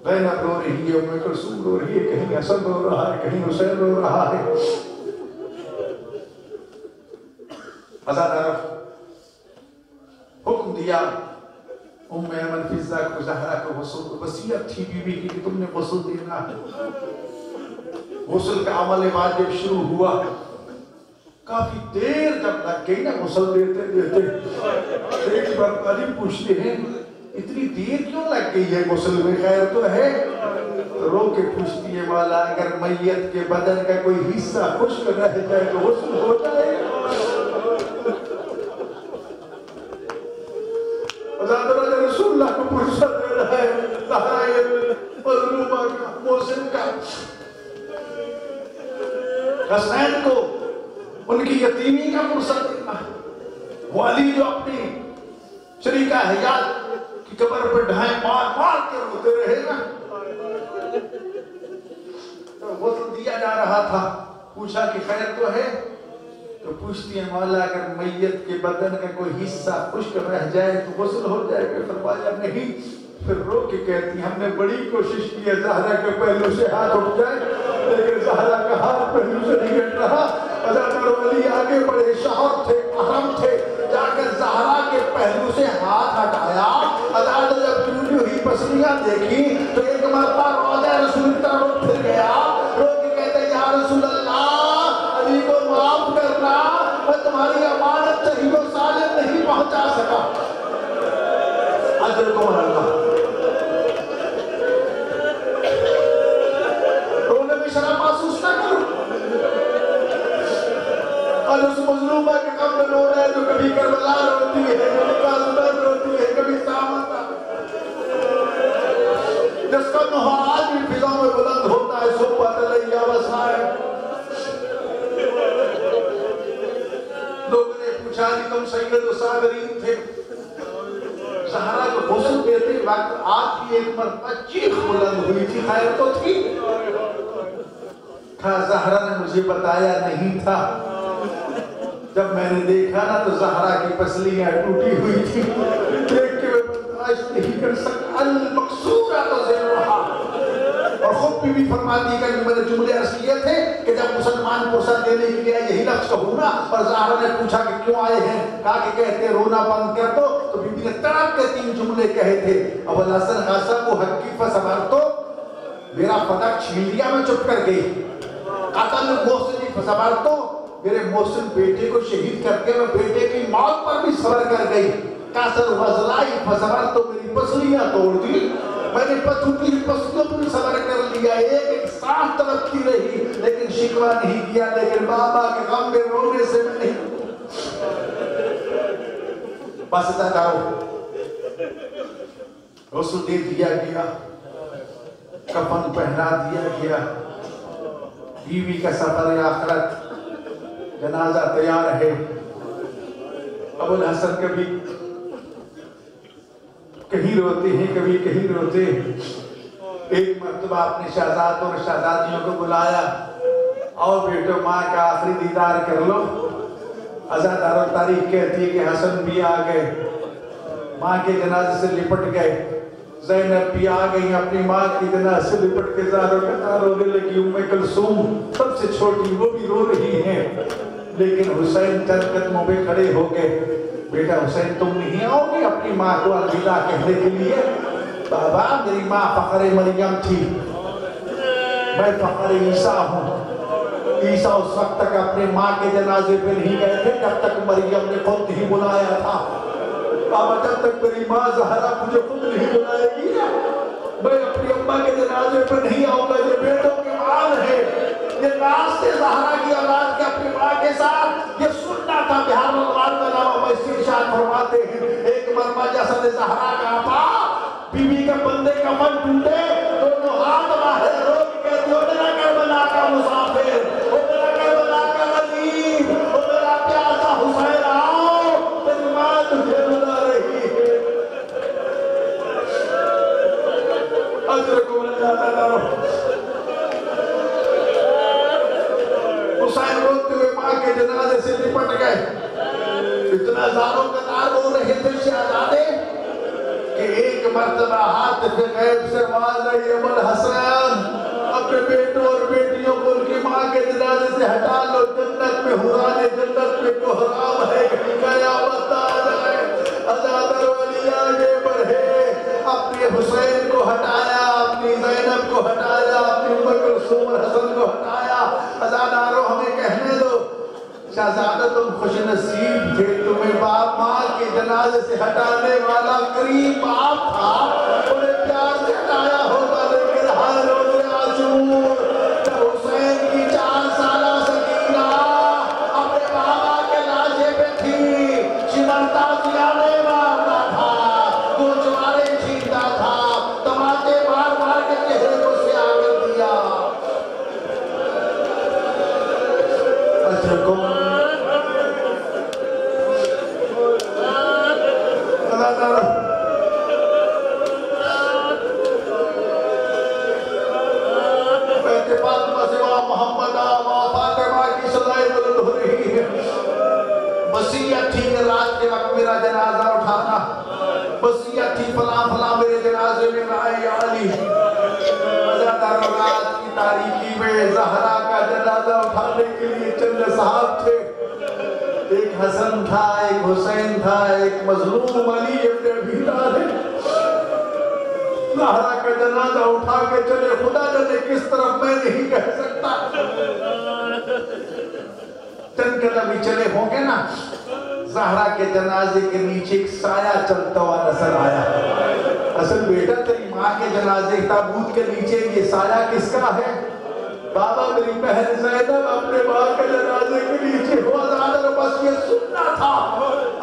زینب رو رہی ہے. ام کلثوم رو رہی ہے. کہیں حسن رو رہا ہے کہیں حسین رو رہا ہے. حضرت عرف حکم دیا ام ایمن فضہ کو زہرا کو غسل. وصیت تھی بی بی کی کہ تم نے غسل دینا ہے. غسل کا عمل واجب شروع ہوا. کافی دیر جب لگ گئی نا غسل دیتے دیتے. ایک بار علی پوچھتے ہیں اتنی دیر کیوں لگ گئی ہے غسل میں؟ خیر تو ہے. رو کے پوچھتی ہے والا اگر میت کے بدن کا کوئی حصہ خشک رہ جائے تو غسل ہو جائے. حضرت رسول اللہ کو پوچھا دے رہا ہے زہرا مظلومہ کا محسن کا. حسین کو ان کی یتیمی کا فرصت دینا. وہ علی جو اپنی شریکہ حیات کی قبر پر ڈھائیں مار مار کے روتے رہے نا. غسل دیا جا رہا تھا. پوچھا کہ خیر تو ہے؟ تو پوچھتی ہے مولا اگر میت کے بدن کا کوئی حصہ خشک رہ جائے تو غسل ہو جائے گا؟ فرمایا نہیں. پھر رو کے کہتی ہم نے بڑی کوشش کی ہے زہرا کے پہلو سے ہاتھ اٹھ جائے لیکن زہرا کا ہاتھ پہلو سے نہیں ہٹ رہا. حضرت علی آگے بڑے شوہر تھے اہم تھے. جا کر زہرا کے پہلو سے ہاتھ ہٹایا. حضرت جب ٹوٹی ہوئی پسلیاں دیکھی تو ایک مرتبہ روضہ رسول کی طرف پھر گیا. رو کے کہتے یا رسول اللہ علی کو معاف کرنا میں تمہاری امانت صحیح و سالم نہیں پہنچا سکا. اجر کو اللہ رونے میں شرم محسوس نہ کرو. اور اس مظلومہ کے غم میں رو رہے ہیں جو کبھی کربلا روتی ہے کبھی کاظمہ روتی ہے کبھی سامتا جس کا نوحہ آج بھی فضاؤں میں بلند ہوتا ہے. صحبت علیہ وسائے لوگوں نے پوچھا کہ تم سید و صابرین تھے. زہرا کو غسل دیتے وقت آپ کی ایک مرتبہ چیخ بلند ہوئی تھی. خیر تو تھی. کہا زہرا نے مجھے بتایا نہیں تھا. جب میں نے دیکھا نا تو زہرا کی پسلیاں ٹوٹی ہوئی تھی. دیکھ کے میں برداشت نہیں کر سکتا. المقصورہ تو ذرہا. اور خود بھی فرماتی ہے کہ میرے جملے اصلیے تھے کہ جب مسلمان فرصت دینے کے لیے یہی لفظ کہوں نا. اور زہرا نے پوچھا کہ کیوں آئے ہیں؟ کہا کہ کہتے رونا بند کر دو. تو بی بی نے تڑپ کے 3 جملے کہے تھے. اب الحسن غصب و حقی فصبر تو میرا فتح چھین لیا میں چپ کر گئی. قتل محسن فصبر تو میرے محسن بیٹے کو شہید کر کے میں بیٹے کی موت پر بھی صبر کر گئی. کاسر وزلائی فصبر تو میری پسلیاں توڑ دی. میں نے پتھوٹی پسلیوں پر بھی صبر کر لیا. ایک سانس تڑپتی رہی لیکن شکوہ نہیں کیا. لیکن بابا کے غم میں رونے سے میں نہیں بس اتنا کہو. غسل دے دیا گیا. کفن پہنا دیا گیا. بیوی کا سفر آخرت. جنازہ تیار ہے. ابو الحسن کبھی کہیں روتے ہیں کبھی کہیں روتے ہیں. ایک مرتبہ اپنے شہزادوں اور شہزادیوں کو بلایا. آؤ بیٹو ماں کا آخری دیدار کر لو. عزادار تاریخ کہتی ہے کہ حسن بھی آ گئے، ماں کے جنازے سے لپٹ گئے، زینب بھی آ گئی اپنی ماں کی جنازے سے لپٹ کے زاروں قطار رونے لگی، ام کلثوم سب سے چھوٹی وہ بھی رو رہی ہیں، لیکن حسین چند قدموں پہ کھڑے ہو گئے، بیٹا حسین تم نہیں آؤ گے اپنی ماں کو الوداع کہنے کے لیے؟ بابا میری ماں فخر مریم تھی، میں فخر عیسیٰ ہوں، عیسیٰ اس وقت تک اپنے ماں کے جنازے پہ نہیں گئے تھے جب تک مریم نے خود نہیں بلایا تھا، بابا جب تک میری ماں زہرا مجھے خود نہیں بلائے گی میں اپنی اماں کے جنازے پہ نہیں آؤں گا۔ یہ بیٹوں کے مال ہے، یہ ناز سے زہرا کی اولاد کے اپنی ماں کے ساتھ یہ سننا تھا۔ بہار ملوان کا نام ویسی ارشاد فرماتے ہیں، ایک مرمہ جسد زہرا کا پا بی بی کے بندے کا من ٹوٹے، دونوں ہاتھ باہر روک کے جو میرا کربلا کا مسافر، وہ میرا کربلا کا غریب، وہ میرا پیاسا حسین آؤ، تیری ماں تجھے بلا رہی ہے۔ اجرکم اللہ تعالیٰ۔ حسین روتے ہوئے ماں کے جنازے سے لپٹ گئے، اتنا زاروں قطار ہو رہے تھے شہزادے کہ ایک مرتبہ ہاتھ کے غیب سے آواز آئی، ابو الحسن اپنے بیٹوں اور بیٹیوں کو ان کی ماں کے جنازے سے ہٹا لو، جنت میں حوران جنت میں کوحرام ہے، کہیں قیامت آ جائے۔ عزادر ولی آگے بڑھے، اپنے حسین کو ہٹایا، اپنی زینب کو ہٹایا، اپنی ام کلثوم اور حسن کو ہٹایا۔ عزاداروں ہمیں کہنے دو، شہزادہ تم خوش نصیب تھے، تمہیں باپ ماں کے جنازے سے ہٹانے والا قریب باپ تھا، بڑے پیار سے ہٹایا ہوگا، لیکن ہر روز عاشور جب حسین کی 4 سالہ سکینہ اپنے بابا کے لاشے پہ تھی، شمرتا زیانے مارتا تھا، گوچوارے چھینتا تھا، تماچے مار مار کے چہرے کو سیاہ کر دیا۔ اجرکم وصیت تھی کہ رات کے وقت میرا جنازہ اٹھانا، وصیت تھی فلاں فلاں میرے جنازے میں آئے یا علی۔ عزادار رات کی تاریکی میں زہرا کا جنازہ اٹھانے کے لیے چند صحاب تھے، ایک حسن تھا، ایک حسین تھا، ایک مظلوم علی ابن ابی طالب۔ زہرا کا جنازہ اٹھا کے چلے، خدا جانے کس طرف میں نہیں کہہ سکتا، چند قدم ہی چلے ہوں گے نا، زہرا کے جنازے کے نیچے ایک سایہ چلتا ہوا نظر آیا۔ اصل بیٹا تیری ماں کے جنازے تابوت کے نیچے یہ سایہ کس کا ہے؟ بابا میری بہن زینب اپنے ماں کے جنازے کے نیچے ہوا، زیادہ بس یہ سننا تھا۔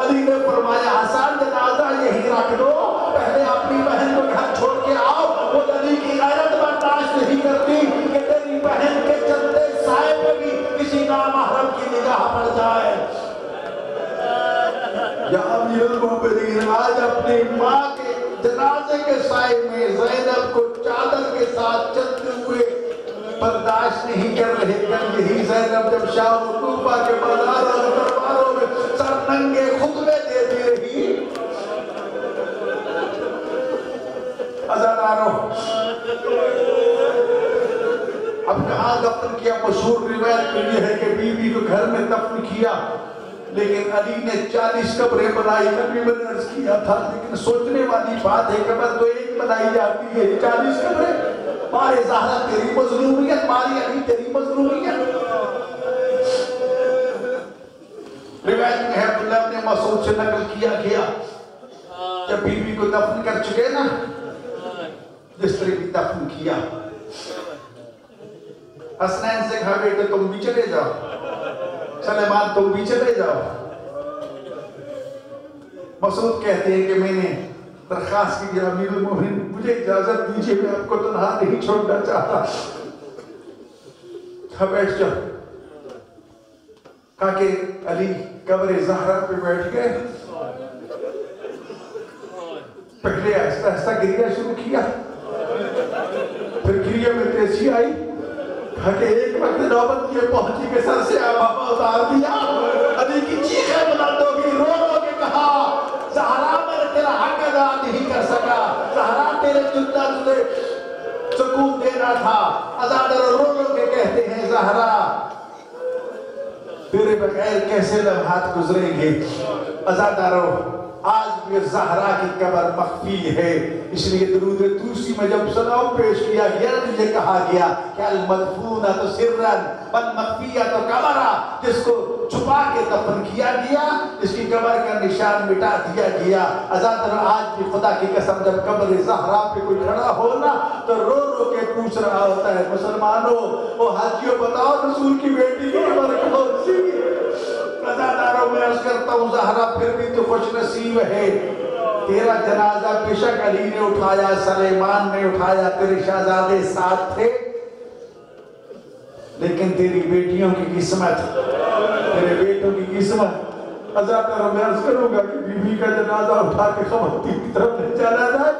علی نے فرمایا حسن جنازہ یہی رکھ دو، پہلے اپنی بہن کو گھر چھوڑ کے آؤ، وہ علی کی غیرت برداشت نہیں کرتی کہ تیری بہن کے چلتے سائے پہ بھی کسی نامحرم کی نگاہ پڑ جائے۔ یا امیر المومنین آج اپنی ماں کے جنازے کے سائے میں زینب کو چادر کے ساتھ چلتے ہوئے برداشت نہیں کر رہے، کل یہی زینب جب شاہ و کوفہ کے بازاروں اور درباروں میں سر ننگے خطبے دیتی رہی۔ عزاداروں اب کہاں دفن کیا؟ مشہور روایت میں یہ ہے کہ بی بی کو گھر میں دفن کیا، لیکن علی نے 40 قبریں بنائی۔ کبھی میں نے عرض کیا تھا، لیکن سوچنے والی بات ہے، قبر تو ایک بنائی جاتی ہے، 40 قبریں؟ مارے زہرا تیری مظلومیت، ماری علی تیری مظلومیت۔ روایت میں ہے عبداللہ ابن مسعود سے نقل کیا گیا، جب بی بی کو دفن کر چکے نا، جس طرح بھی دفن کیا، حسنین سے کہا بیٹے تم بھی چلے جاؤ، سلیمان تم بھی چلے جاؤ۔ مسعود کہتے ہیں کہ میں نے درخواست کی امیر المومنین مجھے اجازت دیجئے، میں آپ کو تنہا نہیں چھوڑنا چاہتا، کہا بیٹھ جاؤ۔ کہا کہ علی قبر زہرا پہ بیٹھ گئے، پہلے آہستہ آہستہ گریہ شروع کیا، پھر گریہ میں تیزی آئی، کہا کہ ایک وقت نوبت یہ پہنچی کہ سر سے امامہ اتار دیا. علی کی چیخیں بلند ہو گئی، رو رو کے کہا زہرا میں تیرا حق ادا نہیں کر سکا، زہرا تیرے جتنا تجھے سکون دینا تھا. عزادار رو رو کے کہتے ہیں زہرا تیرے بغیر کیسے لمحات گزریں گے. عزادارو آج بھی زہرا کی قبر مخفی ہے، اس لیے درود توسی میں جب سلام پیش کیا گیا تو یہ کہا گیا کہ المدفونۃ سرًا والمخفیۃ قبرا، جس کو چھپا کے دفن کیا گیا، جس کی قبر کا نشان مٹا دیا گیا. عزادارو آج بھی خدا کی قسم جب قبر زہرا پہ کوئی کھڑا ہونا تو رو رو کے پوچھ رہا ہوتا ہے مسلمانوں وہ حاجیوں بتاؤ رسول کی بیٹی کی قبر کون سی. عزاداروں میں عرض کرتا ہوں زہرا پھر بھی تو خوش نصیب ہے، تیرا جنازہ بے شک علی نے اٹھایا، سلیمان نے اٹھایا، تیرے شہزادے ساتھ تھے، لیکن تیری بیٹیوں کی قسمت، تیرے بیٹوں کی قسمت. عزاداروں میں عرض کروں گا کہ بی بی کا جنازہ اٹھا کے خواتین کی طرف لے جانا جائے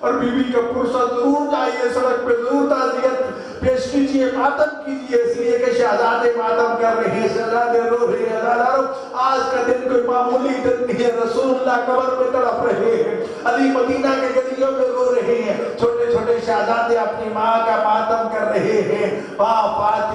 اور بی بی کا پرسہ ضرور جائیے، سڑک پہ ضرور تعزیت پیش کیجئے، ماتم کیجئے، اس لیے کہ شہزادے ماتم کر رہے ہیں، شہزادے رو رہے ہیں. عزاداروں آج کا دن کوئی معمولی دن نہیں ہے، رسول اللہ قبر میں تڑپ رہے ہیں، علی مدینہ کے گلیوں میں رو رہے ہیں، چھوٹے چھوٹے شہزادے اپنی ماں کا ماتم کر رہے ہیں. ماں فاطمہ